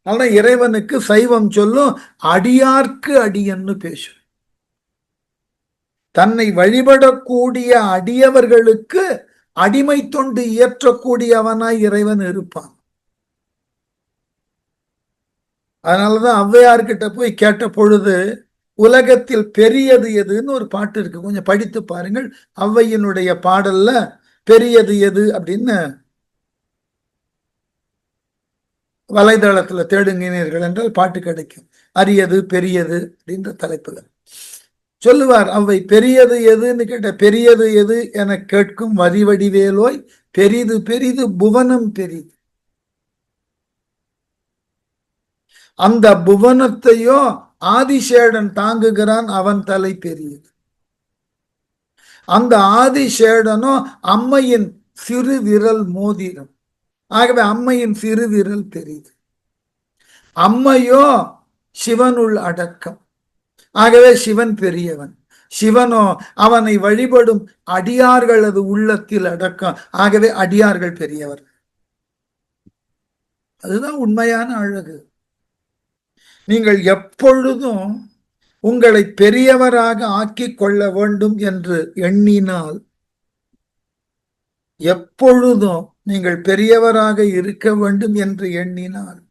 ஆனா இறைவனுக்கு சைவம் சொல்லும் அடியார்க்கு அடியன்னு பேசும். தன்னை வழிபடக்கூடிய அடியவர்களுக்கு அடிமை தொண்டு இயற்றக்கூடியவனாய் இறைவன் இருப்பான். அதனாலதான் ஔவையார்கிட்ட போய் கேட்ட பொழுது, உலகத்தில் பெரியது எதுன்னு ஒரு பாட்டு இருக்கு, கொஞ்சம் படித்து பாருங்கள். ஔவையினுடைய பாடல்ல பெரியது எது அப்படின்னு வலைதளத்துல தேடுங்கினீர்கள் என்றால் பாட்டு கிடைக்கும். அரியது பெரியது அப்படின்ற தலைப்புல சொல்லுவார் ஔவை. பெரியது எதுன்னு கேட்ட, பெரியது எது என கேட்கும் வரிவடிவேலோய், பெரிது பெரிது புவனம் பெரிது. அந்த புவனத்தையோ ஆதிசேடன் தாங்குகிறான், அவன் தலை பெரியது. அந்த ஆதிசேடனோ அம்மையின் சிறு விரல் மோதிரம், ஆகவே அம்மையின் சிறு விரல் பெரியது. அம்மையோ சிவனுள் அடக்கம், ஆகவே சிவன் பெரியவன். சிவனோ அவனை வழிபடும் அடியார்களது உள்ளத்தில் அடக்கம், ஆகவே அடியார்கள் பெரியவர். அதுதான் உண்மையான அழகு. நீங்கள் எப்பொழுதும் உங்களை பெரியவராக ஆக்கிக் கொள்ள வேண்டும் என்று எண்ணினால், எப்பொழுதும் நீங்கள் பெரியவராக இருக்க வேண்டும் என்று எண்ணினால்,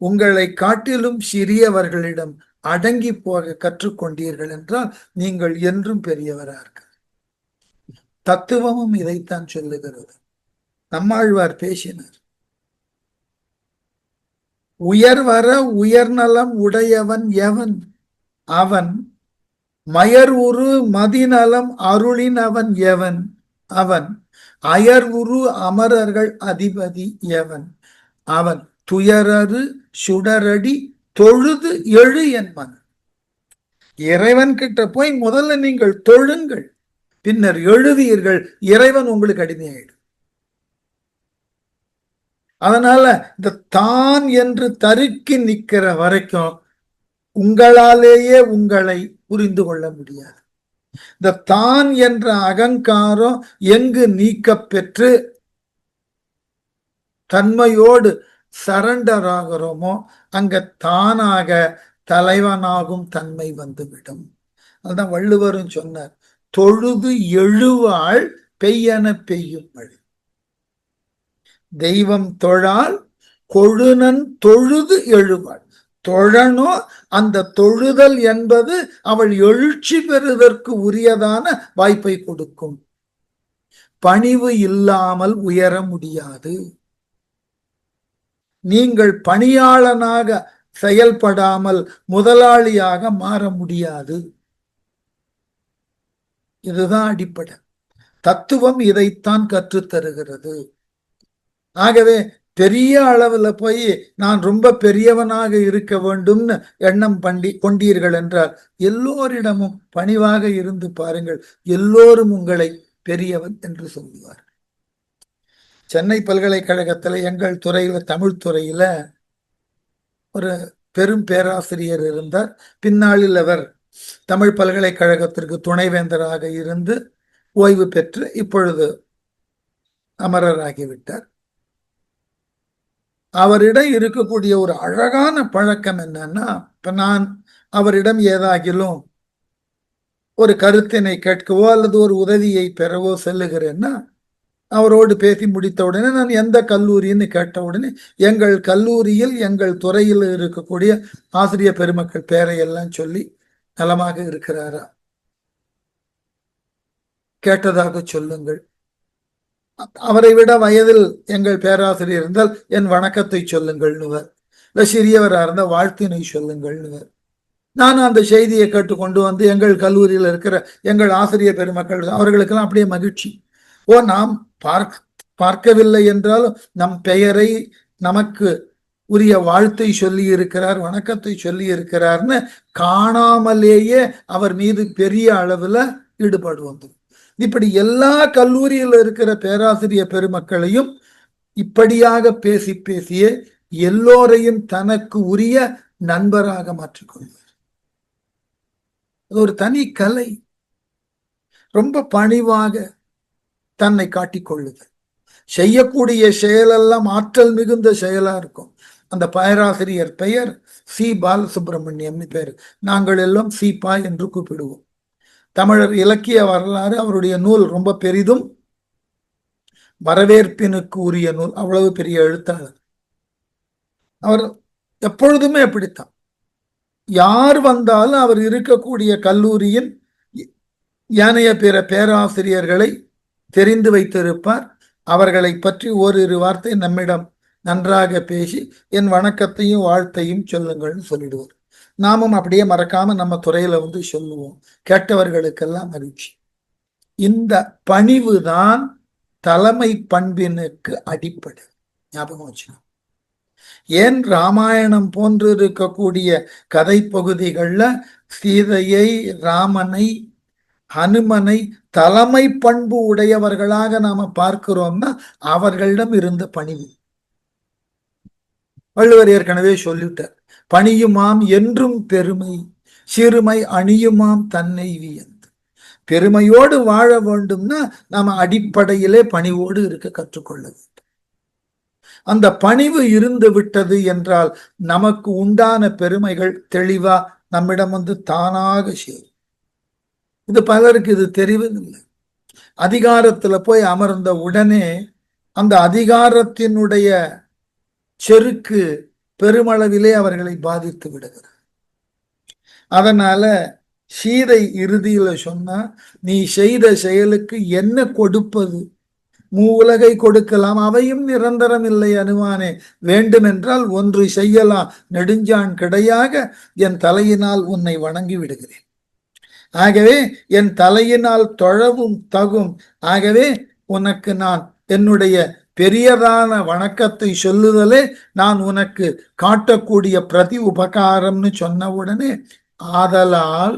உங்களை காட்டிலும் சிறியவர்களிடம் அடங்கி போக கற்றுக்கொண்டீர்கள் என்றால் நீங்கள் என்றும் பெரியவராக. தத்துவமும் இதைத்தான் சொல்லுகிறது. நம்மாழ்வார் பேசினார், உயர்வர உயர்நலம் உடையவன் எவன், அவன் மயர் உரு மதிநலம் அருளின் அவன் எவன், அவன் அயர் உரு அமரர்கள் அதிபதி எவன், அவன் துயரரு சுடரடி தொழுது எழு என்பன். இறைவன் கிட்ட போய் முதல்ல நீங்கள் தொழுங்கள், பின்னர் எழுதியீர்கள், இறைவன் உங்களுக்கு அடிமையாயிடும். அதனால இந்த தான் என்று தருக்கி நிற்கிற வரைக்கும் உங்களாலேயே உங்களை புரிந்து கொள்ள முடியாது. இந்த தான் என்ற அகங்காரம் எங்கு நீக்க பெற்று தன்மையோடு சரண்டர் ஆகிறோமோ அங்க தானாக தலைவனாகும் தன்மை வந்துவிடும். அதுதான் வள்ளுவரும் சொன்னார், தொழுது எழுவாள் பெய்யன பெய்யும் மழை. தெய்வம் தொழால் கொழுநன் தொழுது எழுவாள். தொழனோ அந்த தொழுதல் என்பது அவள் எழுச்சி பெறுவதற்கு உரியதான வாய்ப்பை கொடுக்கும். பணிவு இல்லாமல் உயர முடியாது. நீங்கள் பணியாளனாக செயல்படாமல் முதலாளியாக மாற முடியாது. இதுதான் அடிப்படை. தத்துவம் இதைத்தான் கற்றுத்தருகிறது. ஆகவே பெரிய அளவுல போய் நான் ரொம்ப பெரியவனாக இருக்க வேண்டும்னு எண்ணம் கொண்டீர்கள் என்றால் எல்லோரிடமும் பணிவாக இருந்து பாருங்கள், எல்லோரும் உங்களை பெரியவன் என்று சொல்லுவார். சென்னை பல்கலைக்கழகத்துல எங்கள் துறையில, தமிழ் துறையில ஒரு பெரும் பேராசிரியர் இருந்தார். பின்னாளில் அவர் தமிழ் பல்கலைக்கழகத்திற்கு துணைவேந்தராக இருந்து ஓய்வு பெற்று இப்பொழுது அமரராகிவிட்டார். அவரிடம் இருக்கக்கூடிய ஒரு அழகான பழக்கம் என்னன்னா, இப்ப நான் அவரிடம் ஏதாகிலும் ஒரு கருத்தினை கேட்கவோ அல்லது ஒரு உதவியை பெறவோ செல்லுகிறேன்னா, அவரோடு பேசி முடித்த உடனே நான் எந்த கல்லூரின்னு கேட்ட உடனே எங்கள் கல்லூரியில் எங்கள் துறையில் இருக்கக்கூடிய ஆசிரியர் பெருமக்கள் பேரையெல்லாம் சொல்லி நலமாக இருக்கிறாரா, கேட்டதாக சொல்லுங்கள், அவரை விட வயதில் எங்கள் பேராசிரியர் இருந்தால் என் வணக்கத்தை சொல்லுங்கள்னுவர், இல்லை சிறியவராக இருந்தால் வாழ்த்தினை சொல்லுங்கள்னுவர். நான் அந்த செய்தியை கேட்டு கொண்டு வந்து எங்கள் கல்லூரியில் இருக்கிற எங்கள் ஆசிரியர் பெருமக்கள் அவர்களுக்கெல்லாம் அப்படியே மகிழ்ச்சி. நாம் பார்க்கவில்லை என்றாலும் நம் பெயரை நமக்கு உரிய வாழ்த்தை சொல்லி இருக்கிறார், வணக்கத்தை சொல்லி இருக்கிறார்னு காணாமலேயே அவர் மீது பெரிய அளவுல ஈடுபாடு வந்தது. இப்படி எல்லா கல்லூரியில் இருக்கிற பேராசிரியர் பெருமக்களையும் இப்படியாக பேசி பேசியே எல்லோரையும் தனக்கு உரிய நண்பராக மாற்றிக்கொள்வார். ஒரு தனி கலை. ரொம்ப பணிவாக தன்னை காட்டிக்கொள்ளுதல், செய்யக்கூடிய செயலெல்லாம் ஆற்றல் மிகுந்த செயலா இருக்கும். அந்த பேராசிரியர் பெயர் சி பாலசுப்ரமணியம் பேர். நாங்கள் எல்லாம் சீபா என்று கூப்பிடுவோம். தமிழர் இலக்கிய வரலாறு அவருடைய நூல் ரொம்ப பெரிதும், வரவேற்பினுக்கு உரிய நூல். அவ்வளவு பெரிய எழுத்தாளர் அவர். எப்பொழுதுமே அப்படித்தான். யார் வந்தாலும் அவர் இருக்கக்கூடிய கல்லூரியின் ஏனைய பிற பேராசிரியர்களை தெரிந்து வைத்திருப்பார். அவர்களை பற்றி ஓரிரு வார்த்தை நம்மிடம் நன்றாக பேசி என் வணக்கத்தையும் வாழ்த்தையும் சொல்லுங்கள்னு சொல்லிடுவார். நாமும் அப்படியே மறக்காம நம்ம துறையில வந்து சொல்லுவோம். கேட்டவர்களுக்கெல்லாம் மகிழ்ச்சி. இந்த பணிவு தான் தலைமை பண்பினுக்கு அடிப்படை. ஞாபகம் வச்சுக்கணும். ஏன் ராமாயணம் போன்று இருக்கக்கூடிய கதை பகுதிகள்ல சீதையை, ராமனை, ஹனுமனை தலைமை பண்பு உடையவர்களாக நாம பார்க்கிறோம்னா அவர்களிடம் இருந்த பணிவு. வள்ளுவர் ஏற்கனவே சொல்லிட்டார், பணியுமாம் என்றும் பெருமை, சிறுமை அணியுமாம் தன்னை வியந்து. பெருமையோடு வாழ வேண்டும்னா நாம அடிப்படையிலே பணிவோடு இருக்க கற்றுக்கொள்ள வேண்டும். அந்த பணிவு இருந்து விட்டது என்றால் நமக்கு உண்டான பெருமைகள் தெளிவா நம்மிடம் வந்து தானாக சேரும். இது பலருக்கு இது தெரிவதில்லை. அதிகாரத்துல போய் அமர்ந்த உடனே அந்த அதிகாரத்தினுடைய செருக்கு பெருமளவிலே அவர்களை பாதித்து விடுகிறார். அதனால சீதை இறுதியில சொன்னா, நீ செய்த செயலுக்கு என்ன கொடுப்பது, மூவுலகை கொடுக்கலாம், அவையும் நிரந்தரம் இல்லை அனுமானே, வேண்டுமென்றால் ஒன்று செய்யலாம், நெடுஞ்சான் கிடையாக என் தலையினால் உன்னை வணங்கி விடுகிறேன். ஆகவே என் தலையினால் தொழவும் தகும். ஆகவே உனக்கு நான் என்னுடைய பெரியதான வணக்கத்தை சொல்லுதலே நான் உனக்கு காட்டக்கூடிய பிரதி உபகாரம்னு சொன்ன உடனே, ஆதலால்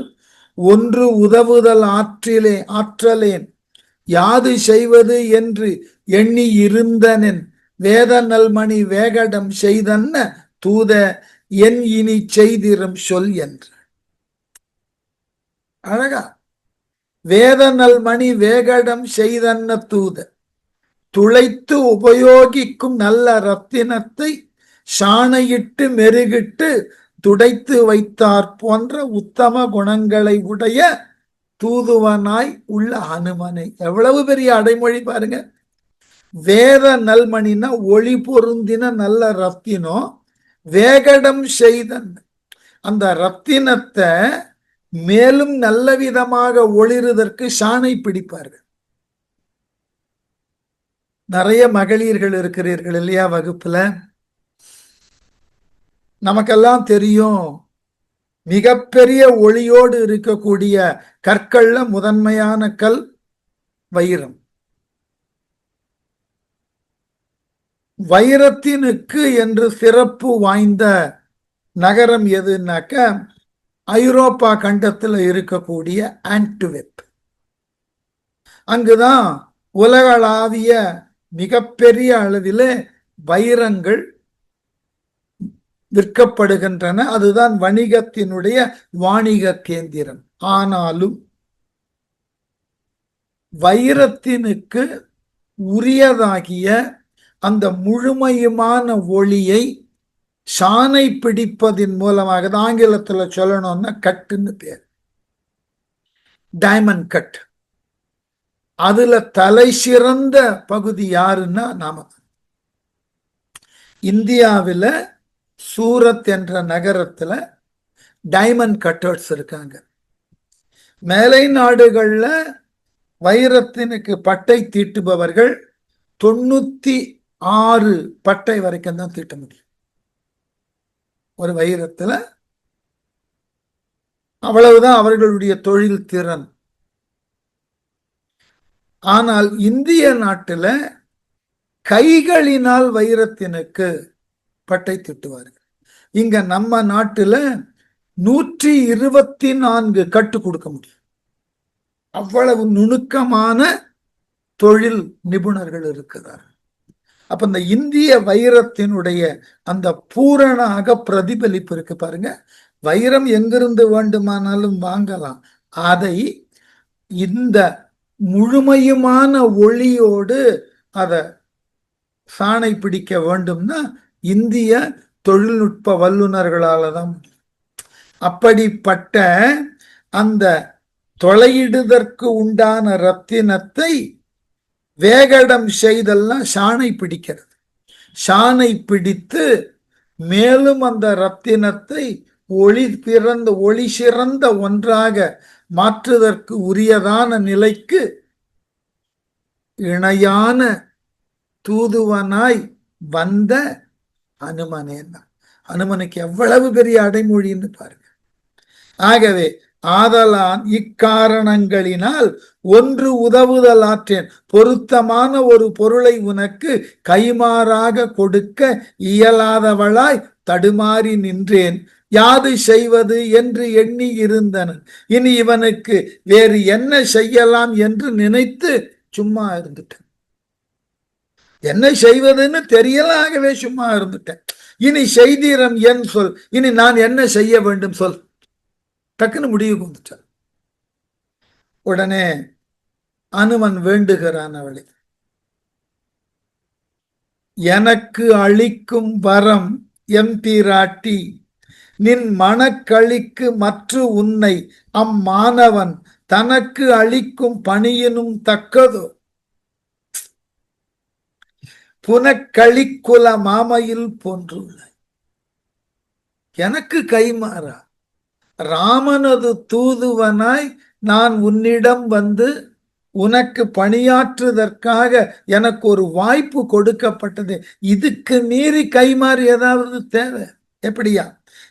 ஒன்று உதவுதல் ஆற்றலேன் யாது செய்வது என்று எண்ணி இருந்தனன், வேத நல்மணி வேகடம் செய்தன்ன தூத என் இனி செய்திரும் சொல் என்று. அழகா, வேத நல்மணி வேகடம் செய்தன்ன தூத, துளைத்து உபயோகிக்கும் நல்ல ரத்தினத்தை சாணையிட்டு மெருகிட்டு துடைத்து வைத்தார் போன்ற உத்தம குணங்களை உடைய தூதுவனாய் உள்ள ஹனுமனை. எவ்வளவு பெரிய அடைமொழி பாருங்க. வேத நல்மணினா ஒளி பொருந்தின நல்ல ரத்தினம், வேகடம் செய்தன், அந்த ரத்தினத்தை மேலும் நல்ல விதமாக ஒளிருதற்கு சாணை பிடிப்பார்கள். நிறைய மகளிர்கள் இருக்கிறீர்கள் இல்லையா வகுப்புல? நமக்கெல்லாம் தெரியும், மிகப்பெரிய ஒளியோடு இருக்கக்கூடிய கற்கள்ல முதன்மையான கல் வைரம். வைரத்தினுக்கு என்று சிறப்பு வாய்ந்த நகரம் எதுனாக்க ஐரோப்பா கண்டத்தில் இருக்கக்கூடிய ஆன்ட்வெர்ப். அங்குதான் உலகளாவிய மிகப்பெரிய அளவில் வைரங்கள் விற்கப்படுகின்றன. அதுதான் வணிகத்தினுடைய வாணிக கேந்திரம். ஆனாலும் வைரத்தினுக்கு உரியதாகிய அந்த முழுமையுமான ஒளியை சாணை பிடிப்பதின் மூலமாக, ஆங்கிலத்தில் சொல்லணும்னா கட்டுன்னு பேர், டைமண்ட் கட். அதுல தலை சிறந்த பகுதி யாருன்னா நாம. இந்தியாவில் சூரத் என்ற நகரத்துல டைமண்ட் கட்டர்ஸ் இருக்காங்க. மேலை நாடுகள்ல வைரத்தினுக்கு பட்டை தீட்டுபவர்கள் 96 பட்டை வரைக்கும் தான் தீட்ட முடியும் ஒரு வைரத்துல. அவ்வளவுதான் அவர்களுடைய தொழில் திறன். ஆனால் இந்திய நாட்டில் கைகளினால் வைரத்தினுக்கு பட்டை தீட்டுவார்கள். இங்க நம்ம நாட்டில் 124 கட்டு கொடுக்க முடியும். அவ்வளவு நுணுக்கமான தொழில் நிபுணர்கள் இருக்கிறார். அப்ப இந்த இந்திய வைரத்தினுடைய அந்த பூரண பிரதிபலிப்பு இருக்கு பாருங்க. வைரம் எங்கிருந்து வேண்டுமானாலும் வாங்கலாம். அதை இந்த முழுமையுமான ஒளியோடு அதை சாணை பிடிக்க வேண்டும்னா இந்திய தொழில்நுட்ப வல்லுநர்களால தான். அப்படிப்பட்ட அந்த தொலையிடுதற்கு உண்டான ரத்தினத்தை வேகடம் செய்தெல்லாம் சாணை பிடிக்கிறது. சாணை பிடித்து மேலும் அந்த ரத்தினத்தை ஒளி சிறந்த ஒன்றாக மாற்றுவதற்கு உரியதான நிலைக்கு இணையான தூதுவனாய் வந்த அனுமனே. அனுமனுக்கு எவ்வளவு பெரிய அடைமொழின்னு பாருங்க. ஆகவே ஆதலான் இக்காரணங்களினால் ஒன்று உதவுதல் ஆற்றேன், பொருத்தமான ஒரு பொருளை உனக்கு கைமாறாக கொடுக்க இயலாதவளாய் தடுமாறி நின்றேன். யாது செய்வது என்று எண்ணி இருந்தனன். இனி இவனுக்கு வேறு என்ன செய்யலாம் என்று நினைத்து சும்மா இருந்துட்டேன். என்ன செய்வதுன்னு தெரியலாகவே சும்மா இருந்துட்டேன். இனி செய்தீரம் என் சொல், இனி நான் என்ன செய்ய வேண்டும் சொல். டக்குன்னு முடிவுக்கு வந்துட்டார். உடனே அனுமன் வேண்டுகிறான் அவளை, எனக்கு அளிக்கும் வரம் எம்பிராட்டி, நின் மனக்களிக்கு மற்ற உன்னை அம்மானவன் தனக்கு அளிக்கும் பணியினும் தக்கதோ, புனக்களிக்குல மாமையில் போன்றுள்ள. எனக்கு கைமாறா ராமனது தூதுவனாய் நான் உன்னிடம் வந்து உனக்கு பணியாற்றுவதற்காக எனக்கு ஒரு வாய்ப்பு கொடுக்கப்பட்டது. இதுக்கு மீறி கைமாறு ஏதாவது தேவை? எப்படியா?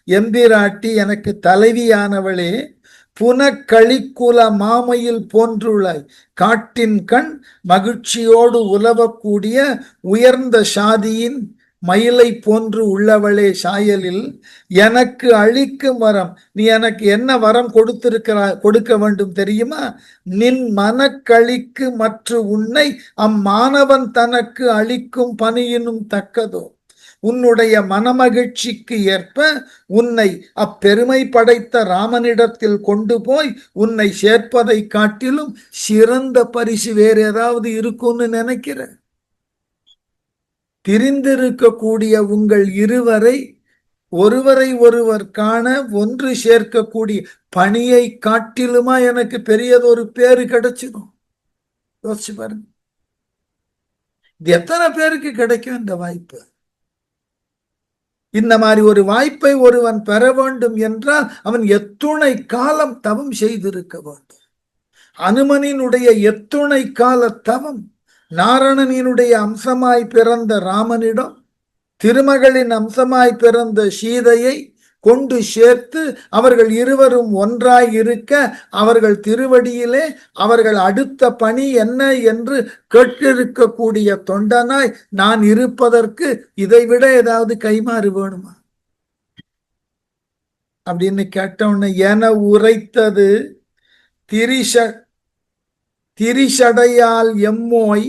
எம்பிராட்டி எனக்கு தலைவியானவளே, புனக்களிக்குல மாமையில் போன்றுள்ளாய், காட்டின் கண் மகிழ்ச்சியோடு உலவக்கூடிய உயர்ந்த சாதியின் மயிலை போன்று உள்ளவளே சாயலில், எனக்கு அளிக்கும் வரம், நீ எனக்கு என்ன வரம் கொடுக்க வேண்டும் தெரியுமா? நின் மனக்களிக்கு மற்ற உன்னை அம்மானவன் தனக்கு அளிக்கும் பணியினும் தக்கதோ, உன்னுடைய மனமகிழ்ச்சிக்கு ஏற்ப உன்னை அப்பெருமை படைத்த ராமனிடத்தில் கொண்டு போய் உன்னை சேர்ப்பதை காட்டிலும் சிறந்த பரிசு வேறு ஏதாவது இருக்கும்னு நினைக்கிற? பிரிந்திருக்கக்கூடிய உங்கள் இருவரை ஒருவரை ஒருவர் காண ஒன்று சேர்க்கக்கூடிய பணியை காட்டிலுமா எனக்கு பெரியதொரு பேரு கிடைச்சிடும்? யோசிச்சு பாருங்க, இது எத்தனை பேருக்கு கிடைக்கும் இந்த வாய்ப்பு? இந்த மாதிரி ஒரு வாய்ப்பை ஒருவன் பெற வேண்டும் என்றால் அவன் எத்துணை காலம் தவம் செய்திருக்க வேண்டும். அனுமனினுடைய எத்துணை கால தவம் நாரணனினுடைய அம்சமாய் பிறந்த ராமனிடம் திருமகளின் அம்சமாய் பிறந்த சீதையை கொண்டு சேர்த்து அவர்கள் இருவரும் ஒன்றாய் இருக்க அவர்கள் திருவடியிலே அவர்கள் அடுத்த பணி என்ன என்று கேட்டிருக்கக்கூடிய தொண்டனாய் நான் இருப்பதற்கு இதைவிட ஏதாவது கைமாறு வேணுமா அப்படின்னு கேட்டவுடனே என உரைத்தது திரிசடையால் எம்மோய்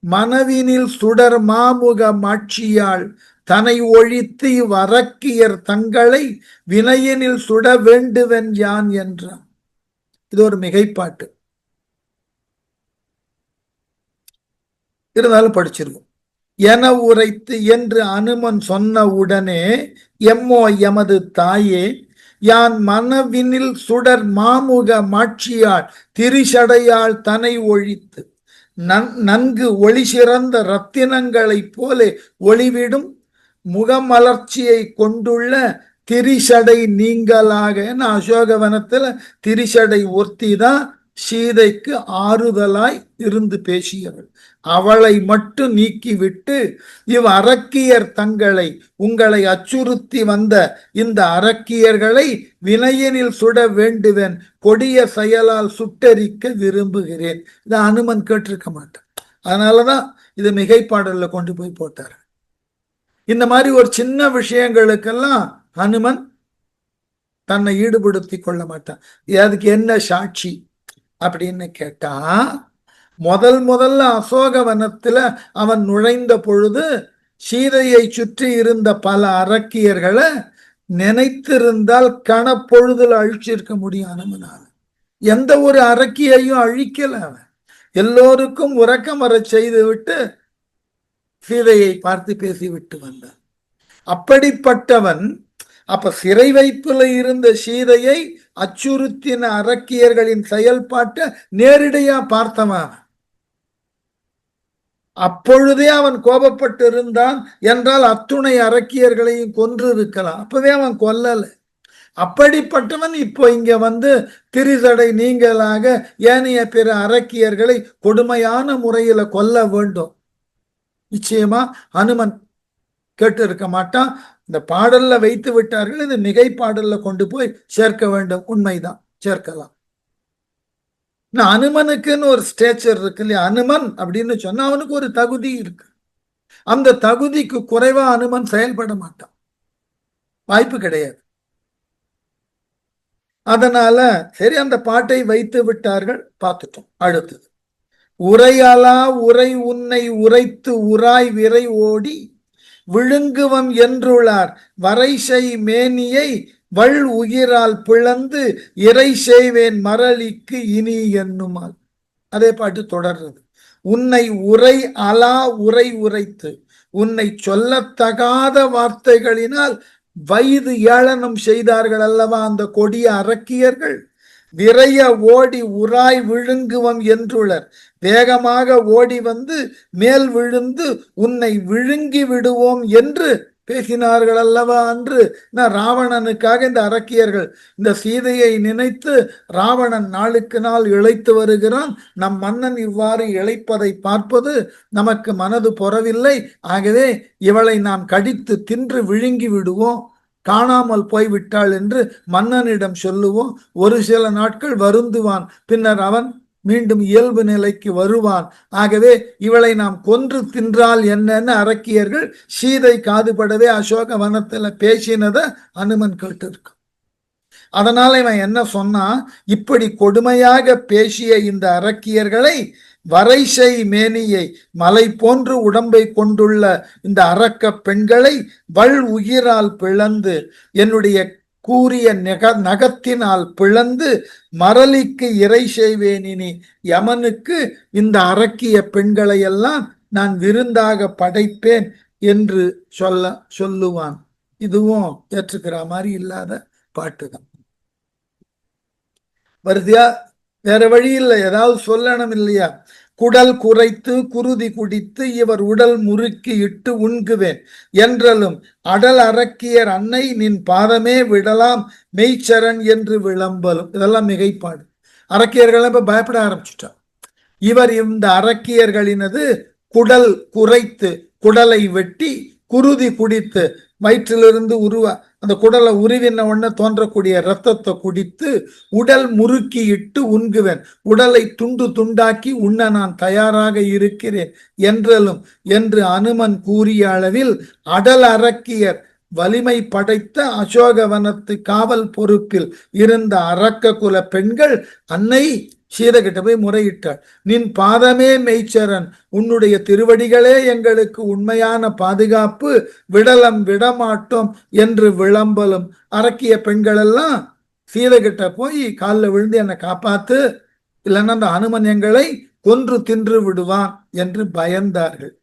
மனவினில் சுடர் மாமுக மாட்சியாள் தனை ஒழித்து இவ்வரக்கியர் தங்களை வினையினில் சுட வேண்டுவன் யான் என்றான். இது ஒரு மிகைப்பாட்டு, இருந்தாலும் படிச்சிருக்கும். என உரைத்து என்று அனுமன் சொன்ன உடனே எம்மோ எமது தாயே யான் மனவினில் சுடர் மாமுக மாட்சியாள் திரிசடையாள் தனை ஒழித்து நன்கு ஒளி சிறந்த ரத்தினங்களைப் போல ஒளிவிடும் முகமலர்ச்சியை கொண்டுள்ள திரிசடை நீங்களாக. அசோகவனத்துல திரிசடை ஒருத்திதான் சீதைக்கு ஆறுதலாய் இருந்து பேசியவள். அவளை மட்டும் நீக்கிவிட்டு இவ் அரக்கியர் தங்களை உங்களை அச்சுறுத்தி வந்த இந்த அரக்கியர்களை வினையனில் சுட வேண்டுவன் கொடிய செயலால் சுட்டரிக்க விரும்புகிறேன். இதை அனுமன் கேட்டிருக்க மாட்டான். அதனாலதான் இது மிகைப்பாடல்ல கொண்டு போய் போட்டார். இந்த மாதிரி ஒரு சின்ன விஷயங்களுக்கெல்லாம் ஹனுமன் தன்னை ஈடுபடுத்தி கொள்ள மாட்டான். அதுக்கு என்ன சாட்சி அப்படின்னு கேட்டா, முதல்ல அசோகவனத்துல அவன் நுழைந்த பொழுது சீதையை சுற்றி இருந்த பல அரக்கியர்களை நினைத்திருந்தால் கணப்பொழுதுல அழிச்சிருக்க முடியும் ஹனுமனால. எந்த ஒரு அரக்கியையும் அழிக்கல. அவன் எல்லோருக்கும் உறக்கம் வர செய்து விட்டு சீதையை பார்த்து பேசிவிட்டு வந்தான். அப்படிப்பட்டவன் அப்ப சிறை வைப்புல இருந்த சீதையை அச்சுறுத்தின அரக்கியர்களின் செயல்பாட்டை நேரடியா பார்த்தவன். அப்பொழுதே அவன் கோபப்பட்டு இருந்தான் என்றால் அத்துணை அரக்கியர்களையும் கொன்று இருக்கலாம். அப்பவே அவன் கொல்லல. அப்படிப்பட்டவன் இப்போ இங்க வந்து திரிசடை நீங்களாக ஏனைய பிற அரக்கியர்களை கொடுமையான முறையில கொல்ல வேண்டும். நிச்சயமா ஹனுமன் கேட்டு இருக்க மாட்டான். இந்த பாடல்ல வைத்து விட்டார்கள், இது மிகை பாடல்ல கொண்டு போய் சேர்க்க வேண்டும். உண்மைதான், சேர்க்கலாம். அனுமனுக்குன்னு ஒரு ஸ்டேச்சர் இருக்கு இல்லையா? அனுமன் அப்படின்னு சொன்னா அவனுக்கு ஒரு தகுதி இருக்கு. அந்த தகுதிக்கு குறைவா அனுமன் செயல்பட மாட்டான், வாய்ப்பு கிடையாது. அதனால சரி, அந்த பாட்டை வைத்து விட்டார்கள், பார்த்துட்டோம். அடுத்தது உரையாலா உரை உன்னை உரைத்து உராய் விரை ஓடி விழுங்குவம் என்றுளார் வரைசை மேனியை வள் உயிரால் பிளந்து இறை செய்வேன் மரளிக்கு இனி என்னுமால். அதே பாட்டு தொடர்றது. உன்னை உரை அலா உரை உரைத்து உன்னை சொல்லத்தகாத வார்த்தைகளினால் வயது ஏளனம் செய்தார்கள் அல்லவா அந்த கொடிய அரக்கியர்கள். விரைய ஓடி உராய் விழுங்குவம் என்றுளர், வேகமாக ஓடி வந்து மேல் விழுந்து உன்னை விழுங்கி விடுவோம் என்று பேசினார்கள் அல்லவா அன்று. ராவணனுக்காக இந்த அரக்கியர்கள் இந்த சீதையை நினைத்து ராவணன் நாளுக்கு நாள் இழைத்து வருகிறான். நம் மன்னன் இவ்வாறு இழைப்பதை பார்ப்பது நமக்கு மனது பொறவில்லை. ஆகவே இவளை நாம் கடித்து தின்று விழுங்கி விடுவோம், காணாமல் போய்விட்டாள் என்று மன்னனிடம் சொல்லுவோம். ஒரு சில நாட்கள் வருந்துவான், பின்னர் அவன் மீண்டும் இயல்பு நிலைக்கு வருவான். ஆகவே இவளை நாம் கொன்று தின்றால் என்னன்னு அரக்கியர்கள் சீதை காதுபடவே அசோக வனத்துல பேசினதை அனுமன் கேட்டு இருக்கு. அதனால இவன் என்ன சொன்னா, இப்படி கொடுமையாக பேசிய இந்த அரக்கியர்களை வரைசை மேனியை மலை போன்று உடம்பை கொண்டுள்ள இந்த அரக்க பெண்களை வள் உயிரால் பிளந்து என்னுடைய கூறிய நகத்தினால் பிளந்து மரளிக்கு இறை செய்வேன், இனி யமனுக்கு இந்த அரக்கிய பெண்களை எல்லாம் நான் விருந்தாக படைப்பேன் என்று சொல்லுவான். இதுவும் ஏற்றுக்கிற மாதிரி இல்லாத பாட்டுதான். வருதியா, வேற வழி இல்லை, ஏதாவது சொல்லணும் இல்லையா? குடல் குறைத்து குருதி குடித்து இவர் உடல் முறுக்கி இட்டு உண்குவேன் என்றலும் அடல் அரக்கியர் அன்னை நின் பாதமே விடலாம் மெய்ச்சரண் என்று விளம்பலும். இதெல்லாம் மிகைப்பாடு. அரக்கியர்கள் இப்ப பயப்பட ஆரம்பிச்சுட்டார். இவர் இந்த அரக்கியர்களினது குடல் குறைத்து குடலை வெட்டி குருதி குடித்து வயிற்றிலிருந்து அந்த குடலை உருவின உடனே தோன்றக்கூடிய இரத்தத்தை குடித்து உடல் முறுக்கி இட்டு உண்குவேன், உடலை துண்டு துண்டாக்கி உண்ண நான் தயாராக இருக்கிறேன் என்று அனுமன் கூறிய அளவில் அடல் அரக்கியர் வலிமை படைத்த அசோகவனத்து காவல் பொறுப்பில் இருந்த அரக்க குல பெண்கள் அன்னை சீதை கிட்ட போய் முறையிட்டாள். நின் பாதமே மெய்ச்சரன், உன்னுடைய திருவடிகளே எங்களுக்கு உண்மையான பாதுகாப்பு, விடலம் விடமாட்டோம் என்று விளம்பலும் அரக்கிய பெண்கள் எல்லாம் சீதை கிட்ட போய் காலில் விழுந்து என்னை காப்பாத்து, இல்லைன்னா அந்த அனுமன் எங்களை கொன்று தின்று விடுவான் என்று பயந்தார்கள்.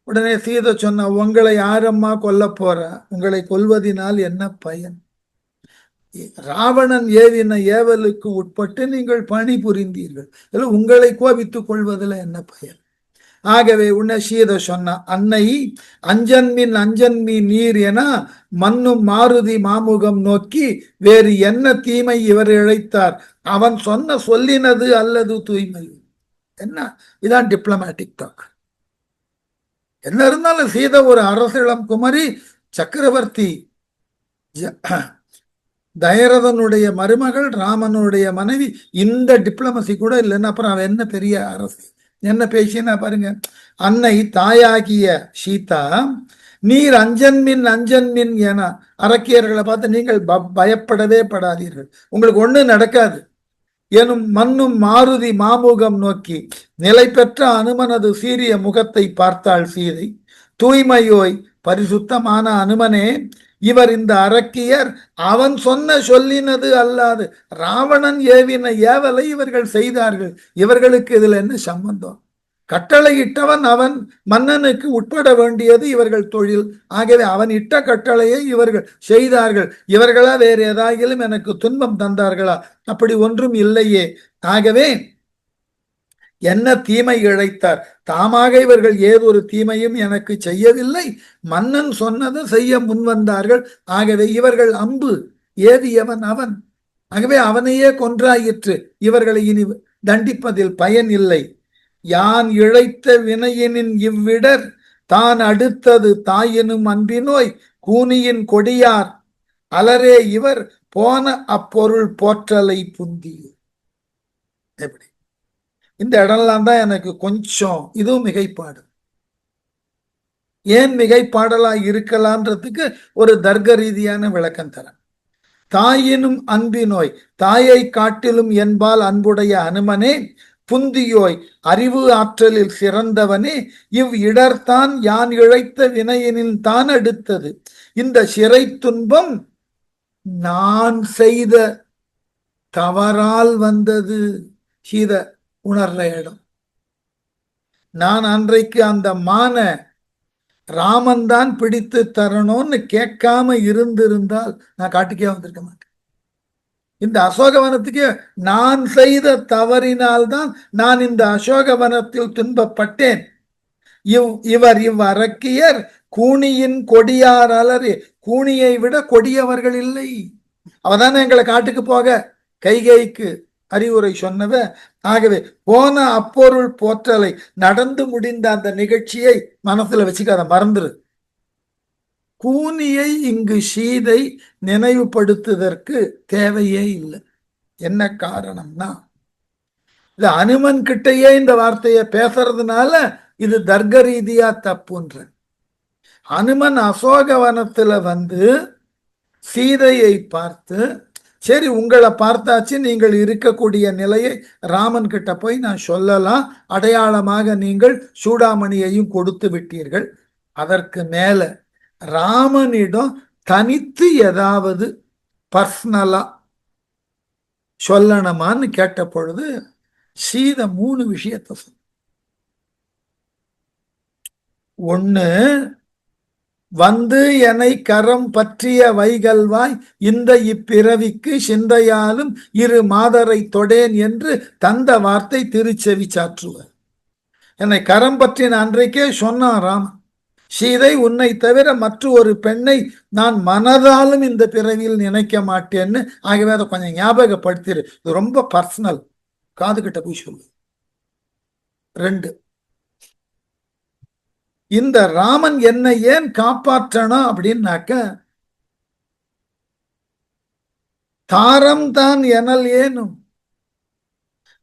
உடனே சீதை சொன்ன, உங்களை யாரம்மா கொல்ல போற, உங்களை கொல்வதினால் என்ன பயன்? ராவணன் ஏவின ஏவலுக்கு உட்பட்டு நீங்கள் பணி புரிந்தீர்கள், உங்களை கோபித்துக் கொள்வதில் என்ன பயன்? ஆகவே உன்னை சீதை சொன்ன, அன்னை அஞ்சன்மின் நீர் என மண்ணும் மாருதி மாமுகம் நோக்கி வேறு என்ன தீமை இவர் இழைத்தார், அவன் சொன்ன சொல்லினது அல்லது தூய்மை. என்ன இதான் டிப்ளமேட்டிக் டாக். என்ன இருந்தாலும் சீதை ஒரு அரசிளம் குமரி, சக்கரவர்த்தி தயரதனுடைய மருமகள், ராமனுடைய மனைவி. இந்த டிப்ளமசி கூட இல்லைன்னா அப்புறம் அவன் என்ன பெரிய அரசு, என்ன பேசினா பாருங்க. அன்னை தாயாகிய சீதா நீர் அஞ்சன்மின் என அரக்கியர்களை பார்த்து நீங்கள் பயப்படவே படாதீர்கள், உங்களுக்கு ஒண்ணு நடக்காது எனும் மண்ணும் மாருதி மாமுகம் நோக்கி நிலை பெற்ற அனுமனது சீரிய முகத்தை பார்த்தாள் சீதை. தூய்மையோய் பரிசுத்தமான அனுமனே, இவர் இந்த அரக்கியர் அவன் சொன்ன சொல்லினது அல்லாது ராவணன் ஏவின ஏவலை இவர்கள் செய்தார்கள், இவர்களுக்கு இதுல என்ன சம்பந்தம்? கட்டளையிட்டவன் அவன், மன்னனுக்கு உட்பட வேண்டியது இவர்கள் தொழில். ஆகவே அவன் இட்ட கட்டளையை இவர்கள் செய்தார்கள், இவர்களா வேறு ஏதாகிலும் எனக்கு துன்பம் தந்தார்களா? அப்படி ஒன்றும் இல்லையே. ஆகவே என்ன தீமை இழைத்தார்? தாமாக இவர்கள் ஏதொரு தீமையும் எனக்கு செய்யவில்லை, மன்னன் சொன்னதை செய்ய முன்வந்தார்கள். ஆகவே இவர்கள் அம்பு ஏவியவன் அவன், ஆகவே அவனையே கொன்றாயிற்று, இவர்களை இனி தண்டிப்பதில் பயன் இல்லை. யான் இழைத்த வினையினின் இவ்விடர் தான் அடுத்தது தாயினும் அன்பினோய் கூனியின் கொடியார் அலரே இவர் போன அப்பொருள் போற்றலை புந்தி. எப்படி இந்த இடம்லாம் தான் எனக்கு கொஞ்சம் இதுவும் மிகைப்பாடு. ஏன் மிகைப்பாடலா இருக்கலாம்ன்றதுக்கு ஒரு தர்க்க ரீதியான விளக்கம் தரேன். தாயினும் அன்பினோய், தாயை காட்டிலும் என்பால் அன்புடைய அனுமனே, புந்தியோய் அறிவு ஆற்றலில் சிறந்தவனே, இவ் இடர்தான் யான் இழைத்த வினையினின் தான் அடுத்தது. இந்த சிறை துன்பம் நான் செய்த தவறால் வந்தது. சீத உணர்ற இடம். நான் அன்றைக்கு அந்த மான ராமன் தான் பிடித்து தரணும்னு கேட்காம இருந்திருந்தால் நான் காட்டுக்கே வந்திருக்க மாட்டேன். இந்த அசோகவனத்துக்கு நான் செய்த தவறினால்தான் நான் இந்த அசோகவனத்தில் துன்பப்பட்டேன். இவ் அரக்கியர் கூனியின் கொடியார் அலறி, கூனியை விட கொடியவர்கள் இல்லை. அவதானே எங்களை காட்டுக்கு போக கைகைக்கு அறிவுரை சொன்னவ. ஆகவே போன அப்பொருள் போற்றலை, நடந்து முடிந்த அந்த நிகழ்ச்சியை மனசுல வச்சுக்காத, மறந்துரு. கூனியை இங்கு சீதை நினைவுபடுத்துவதற்கு தேவையே இல்லை. என்ன காரணம்னா, இது அனுமன் கிட்டையே இந்த வார்த்தையை பேசுறதுனால இது தர்க்க ரீதியா தப்புன்ற. அனுமன் அசோகவனத்துல வந்து சீதையை பார்த்து, சரி உங்களை பார்த்தாச்சு, நீங்கள் இருக்கக்கூடிய நிலையை ராமன் கிட்ட போய் நான் சொல்லலாம், அடையாளமாக நீங்கள் சூடாமணியையும் கொடுத்து விட்டீர்கள், அதற்கு மேல ராமனிடம் தனித்து ஏதாவது பர்சனலா சொல்லணுமான்னு கேட்ட பொழுது சீதை 3 விஷயத்தை சொன்ன. ஒண்ணு, வந்து என்னை கரம் பற்றிய வைகல்வாய் இந்த இப்பிறவிக்கு சிந்தையாலும் இரு மாதரை தொடேன் என்று தந்த வார்த்தை திருச்செவி சாற்றுவர். என்னை கரம் பற்றின அன்றைக்கே சொன்னான் ராமன், சீதை உன்னை தவிர மற்ற ஒரு பெண்ணை நான் மனதாலும் இந்த பிறவியில் நினைக்க மாட்டேன்னு. ஆகவே அதை கொஞ்சம் ஞாபகப்படுத்திரு, இது ரொம்ப பர்சனல், காது கிட்ட போய் சொல்லு. 2, இந்த ராமன் என்னை ஏன் காப்பாற்றணும் அப்படின்னாக்க, தாரம் தான் எனல் ஏனும்,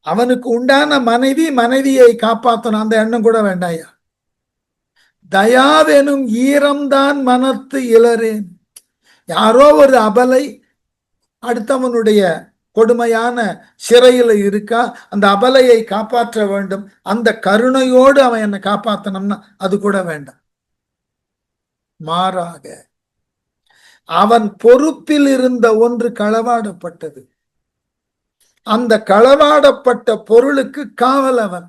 அவனுக்கு உண்டான மனைவியை காப்பாற்றணும், அந்த எண்ணம் கூட வேண்டாயா. தயாவெனும் ஈரம்தான் மனத்து இளரேன், யாரோ ஒரு அபலை அடுத்தவனுடைய கொடுமையான சிறையில் இருக்கா, அந்த அபலையை காப்பாற்ற வேண்டும், அந்த கருணையோடு அவன் என்னை காப்பாற்றணும்னா அது கூட வேண்டாம். மாறாக அவன் பொறுப்பில் இருந்த ஒன்று களவாடப்பட்டது, அந்த களவாடப்பட்ட பொருளுக்கு காவல் அவன்,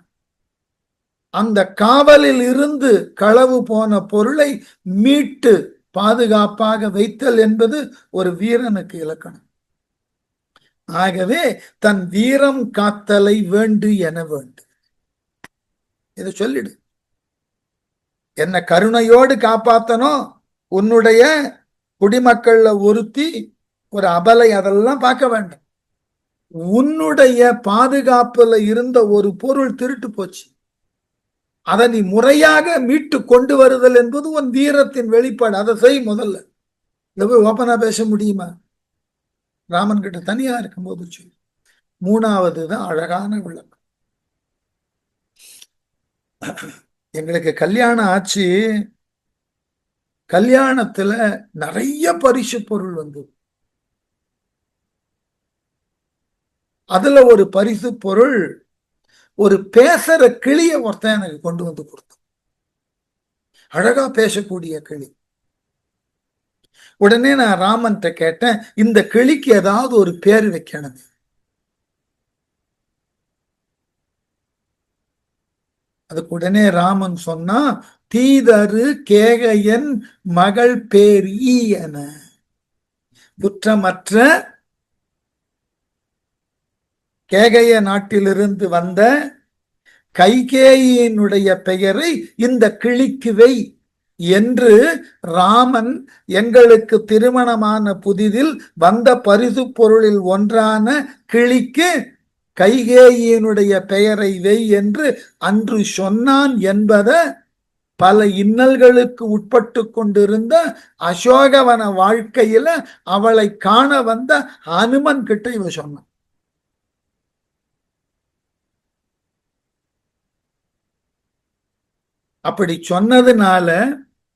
அந்த காவலில் இருந்து களவு போன பொருளை மீட்டு பாதுகாப்பாக வைத்தல் என்பது ஒரு வீரனுக்கு இலக்கணம். ஆகவே தன் வீரம் காத்தலை வேண்டு என வேண்டு, இதை சொல்லிடு. என்ன கருணையோடு காப்பாத்தணும், உன்னுடைய குடிமக்கள்ல ஒருத்தி ஒரு அபலை, அதெல்லாம் பார்க்க வேண்டாம். உன்னுடைய பாதுகாப்புல இருந்த ஒரு பொருள் திருட்டு போச்சு, அதை நீ முறையாக மீட்டு கொண்டு வருதல் என்பது உன் வீரத்தின் வெளிப்பாடு. அதை செய் முதல்ல. இதை போய் ஓப்பனா பேச முடியுமா? ராமன் கிட்ட தனியா இருக்கும்போது சொல்லு. மூணாவது தான் அழகான விளக்கம். எங்களுக்கு கல்யாணம் ஆச்சு, கல்யாணத்துல நிறைய பரிசு பொருள் வந்து, அதுல ஒரு பரிசு பொருள் ஒரு பேசுற கிளிய ஒருத்தன் எனக்கு கொண்டு வந்து கொடுத்தான், அழகா பேசக்கூடிய கிளி. உடனே நான் ராமன்கிட்ட கேட்டேன், இந்த கிளிக்கு ஏதாவது ஒரு பேர் வைக்கணும். அதுக்கு உடனே ராமன் சொன்னா, தீதரு கேகையன் மகள் பேர் என, குற்றமற்ற கேகைய நாட்டிலிருந்து வந்த கைகேயினுடைய பெயரை இந்த கிளிக்கு வை என்று ராமன் எங்களுக்கு திருமணமான புதிதில் வந்த பரிசு பொருளில் ஒன்றான கிளிக்கு கைகேயினுடைய பெயரை வை என்று அன்று சொன்னான் என்பதை பல இன்னல்களுக்கு உட்பட்டு கொண்டிருந்த அசோகவன வாழ்க்கையில அவளை காண வந்த ஹனுமன் கிட்ட இவ சொன்னான். அப்படி சொன்னதுனால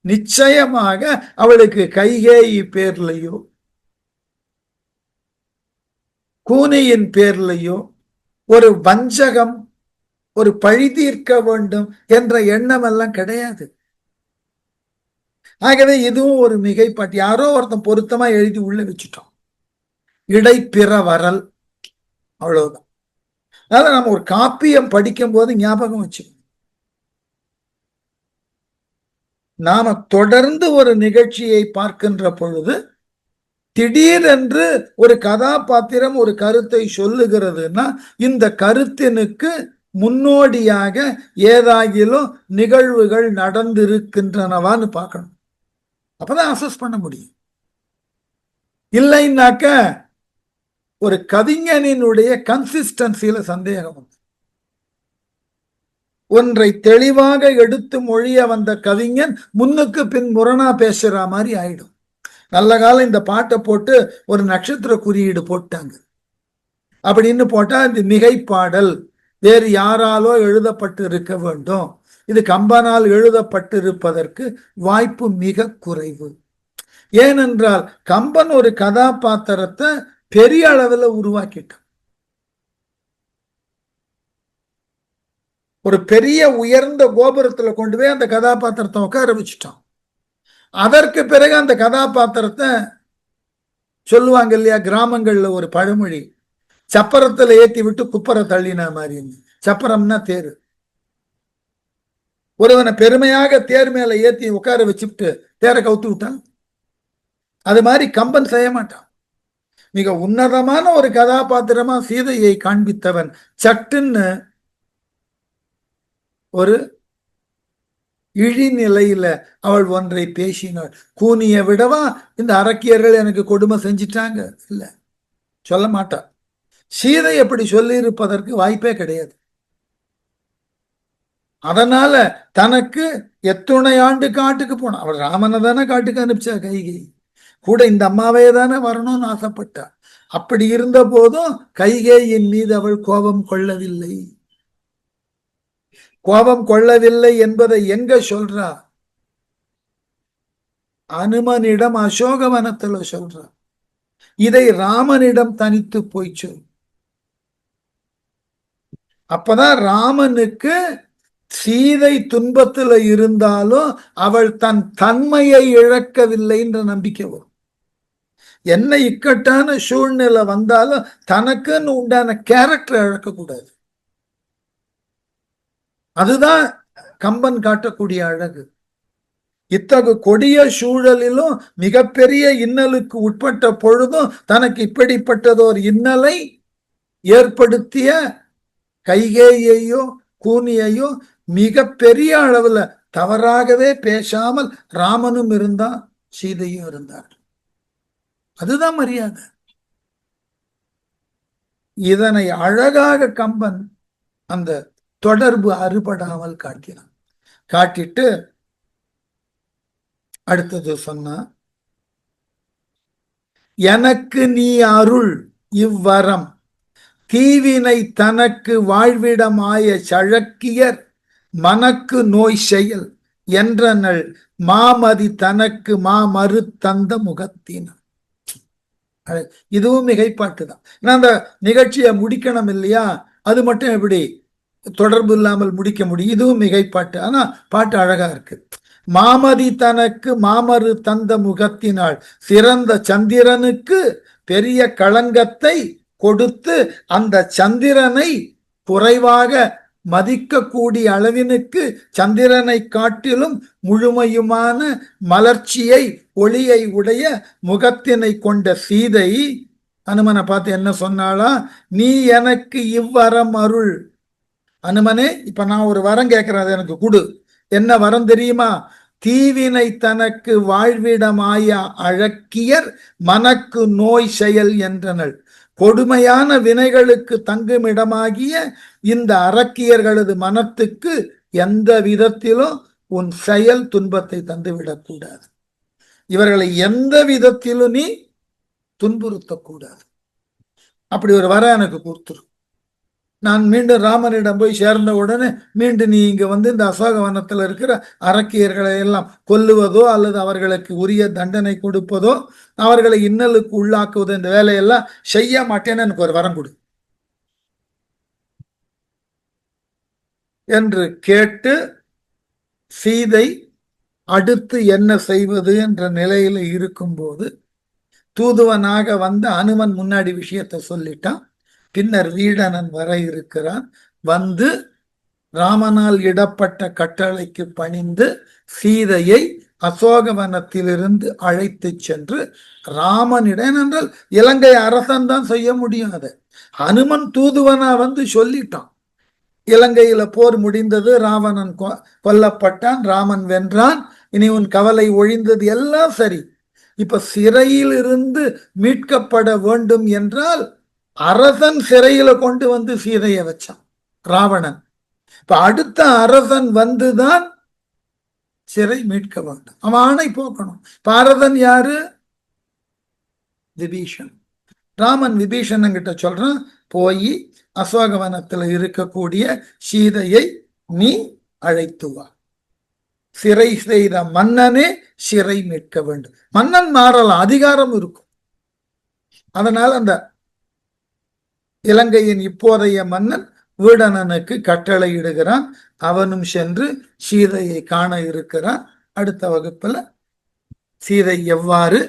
நிச்சயமாக அவளுக்கு கைகேயி பேர்லையோ கூனியின் பேர்லையோ ஒரு வஞ்சகம், ஒரு பழி தீர்க்க வேண்டும் என்ற எண்ணம் எல்லாம் கிடையாது. ஆகவே இதுவும் ஒரு மிகைப்பாட்டு, யாரோ ஒருத்தன் பொருத்தமா எழுதி உள்ள வச்சுட்டோம், இடைப்பிற வரல், அவ்வளவுதான். அதனால நம்ம ஒரு காப்பியம் படிக்கும் போது ஞாபகம் வச்சுக்கணும், நாம தொடர்ந்து ஒரு நிகழ்ச்சியை பார்க்கின்ற பொழுது திடீரென்று ஒரு கதாபாத்திரம் ஒரு கருத்தை சொல்லுகிறதுனா இந்த கருத்தினுக்கு முன்னோடியாக ஏதாகிலும் நிகழ்வுகள் நடந்திருக்கின்றனவான்னு பார்க்கணும், அப்பதான் அசஸ் பண்ண முடியும். இல்லைன்னாக்க ஒரு கவிஞனினுடைய கன்சிஸ்டன்சியில சந்தேகம், ஒன்றை தெளிவாக எடுத்து மொழிய வந்த கவிஞன் முன்னுக்கு பின் முரணா பேசுற மாதிரி ஆயிடும். நல்ல காலம் இந்த பாட்டை போட்டு ஒரு நட்சத்திர குறியீடு போட்டாங்க அப்படின்னு போட்டா இந்த மிகைப்பாடல் வேறு யாராலோ எழுதப்பட்டு இருக்க வேண்டும், இது கம்பனால் எழுதப்பட்டிருப்பதற்கு வாய்ப்பு மிக குறைவு. ஏனென்றால் கம்பன் ஒரு கதாபாத்திரத்தை பெரிய அளவில் உருவாக்கிட்டான், ஒரு பெரிய உயர்ந்த கோபுரத்துல கொண்டு போய் அந்த கதாபாத்திரத்தை உட்கார வச்சுட்டான். அதற்கு பிறகு அந்த கதாபாத்திரத்தை சொல்லுவாங்க இல்லையா, கிராமங்கள்ல ஒரு பழமொழி, சப்பரத்துல ஏத்தி விட்டு குப்பரை தள்ளின மாதிரி. சப்பரம்னா தேர், ஒருவனை பெருமையாக தேர் மேல ஏத்தி உட்கார வச்சுட்டு தேரை கவுத்து விட்டான். அது மாதிரி கம்பன் செய்ய மாட்டான். மிக உன்னதமான ஒரு கதாபாத்திரமா சீதையை காண்பித்தவன் சட்டுன்னு ஒரு இழிநிலையில அவள் ஒன்றை பேசினாள். கூனிய விடவா இந்த அரக்கியர்கள் எனக்கு கொடுமை செஞ்சிட்டாங்க, இல்ல சொல்ல மாட்டா. சீதை எப்படி சொல்லி இருப்பதற்கு வாய்ப்பே கிடையாது. அதனால தனக்கு எத்துணை ஆண்டு காட்டுக்கு போனான். அவள் ராமனை தானே காட்டுக்கு அனுப்பிச்சா கைகை, கூட இந்த அம்மாவே தானே வரணும்னு ஆசைப்பட்டா. அப்படி இருந்த போதும் கைகேயின் மீது அவள் கோபம் கொள்ளவில்லை. கோபம் கொள்ளவில்லை என்பதை எங்க சொல்றா? அனுமனிடம் அசோகவனத்துல சொல்றா. இதை ராமனிடம் தனித்து போய் சொல். அப்பதான் ராமனுக்கு சீதை துன்பத்துல இருந்தாலும் அவள் தன் தன்மையை இழக்கவில்லை என்ற நம்பிக்கை வரும். என்ன இக்கட்டான சூழ்நிலை வந்தாலும் தனக்குன்னு உண்டான கேரக்டர் இழக்கக்கூடாது. அதுதான் கம்பன் காட்டக்கூடிய அழகு. இத்தகு கொடிய சூழலிலும் மிகப்பெரிய இன்னலுக்கு உட்பட்ட பொழுதும் தனக்கு இப்படிப்பட்டதோர் இன்னலை ஏற்படுத்திய கைகேயையோ கூனியையோ மிக பெரிய அளவுல தவறாகவே பேசாமல் ராமனும் இருந்தான், சீதையும் இருந்தார். அதுதான் மரியாதை. இதனை அழகாக கம்பன் அந்த தொடர்பு அறுபடாமல் காட்டினான். காட்டிட்டு அடுத்தது சொன்னா, எனக்கு நீ அருள் இவ்வரம் தீவினை தனக்கு வாழ்விடமாய சழக்கியர் மனக்கு நோய் செயல் என்றனள் மாமதி தனக்கு மாமறு தந்த முகத்தின. இதுவும் மிகைப்பாட்டு தான். அந்த நிகழ்ச்சியை முடிக்கணும் இல்லையா, அது மட்டும் எப்படி தொடர்பு இல்லாமல் முடிக்க முடியும்? இதுவும் மிகைப்பாட்டு, ஆனா பாட்டு அழகா இருக்கு. மாமதி தனக்கு மாமறு தந்த முகத்தினாள் சிறந்த சந்திரனுக்கு பெரிய களங்கத்தை கொடுத்து அந்த சந்திரனை குறைவாக மதிக்கக்கூடிய அளவினுக்கு சந்திரனை காட்டிலும் முழுமையுமான மலர்ச்சியை ஒளியை உடைய முகத்தினை கொண்ட சீதை அனுமனை பார்த்து என்ன சொன்னாளா? நீ எனக்கு இவ்வரம் அருள். அனுமனே, இப்ப நான் ஒரு வரம் கேட்கிறேன், அது எனக்கு கொடு. என்ன வரம் தெரியுமா? தீவினை தனக்கு வாழ்விடமாய அழக்கியர் மனக்கு நோய் செயல் என்றனள். கொடுமையான வினைகளுக்கு தங்குமிடமாகிய இந்த அரக்கியர்களது மனத்துக்கு எந்த விதத்திலும் உன் செயல் துன்பத்தை தந்துவிடக்கூடாது. இவர்களை எந்த விதத்திலும் நீ துன்புறுத்தக்கூடாது. அப்படி ஒரு வர எனக்கு கொடுத்துரு. நான் மீண்டும் ராமனிடம் போய் சேர்ந்த உடனே மீண்டும் நீ இங்க இந்த அசோகவனத்தில் இருக்கிற அரக்கியர்களை எல்லாம் கொல்லுவதோ அல்லது அவர்களுக்கு உரிய தண்டனை கொடுப்பதோ அவர்களை இன்னலுக்கு உள்ளாக்குவதோ இந்த வேலையெல்லாம் செய்ய மாட்டேன்னு எனக்கு ஒரு வரம் கொடு என்று கேட்டு சீதை அடுத்து என்ன செய்வது என்ற நிலையில இருக்கும்போது தூதுவனாக வந்த அனுமன் முன்னாடி விஷயத்தை சொல்லிட்டான். பின்னர் வீடனன் வர இருக்கிறான். வந்து ராமனால் இடப்பட்ட கட்டளைக்கு பணிந்து சீதையை அசோகவனத்திலிருந்து அழைத்து சென்று ராமனிடம், என்றால் இலங்கை அரசன் தான் செய்ய முடியும். அதை அனுமன் தூதுவனா சொல்லிட்டான். இலங்கையில போர் முடிந்தது, ராவணன் கொல்லப்பட்டான், ராமன் வென்றான், இனி உன் கவலை ஒழிந்தது, எல்லாம் சரி. இப்ப சிறையில் இருந்து மீட்கப்பட வேண்டும் என்றால் அரசன் சிறையில கொண்டு சீதையை வச்சான் ராவணன். இப்ப அடுத்த அரசன் வந்துதான் சிறை மீட்க வேண்டும், அவன் ஆணை போக்கணும். இப்ப அரசன் யாரு? விபீஷன். ராமன் விபீஷன் கிட்ட சொல்றான், போய் அசோகவனத்துல இருக்கக்கூடிய சீதையை நீ அழைத்து வா. சிறை செய்த மன்னனே சிறை மீட்க வேண்டும். மன்னன் மாறலாம், அதிகாரம் இருக்கும். அதனால அந்த இலங்கையின் இப்போதைய மன்னன் வீடனனுக்கு கட்டளை இடுகிறான். அவனும் சென்று சீதையை காண இருக்கிறான். அடுத்த வகுப்புல சீதை எவ்வாறு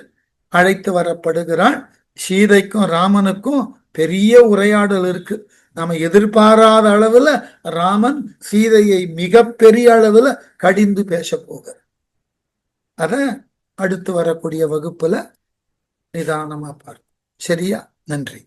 அழைத்து வரப்படுகிறாள், சீதைக்கும் ராமனுக்கும் பெரிய உரையாடல் இருக்கு. நம்ம எதிர்பாராத அளவுல ராமன் சீதையை மிக பெரிய அளவுல கடிந்து பேச போக, அத அடுத்து வரக்கூடிய வகுப்புல நிதானமா பார்ப்போம். சரியா? நன்றி.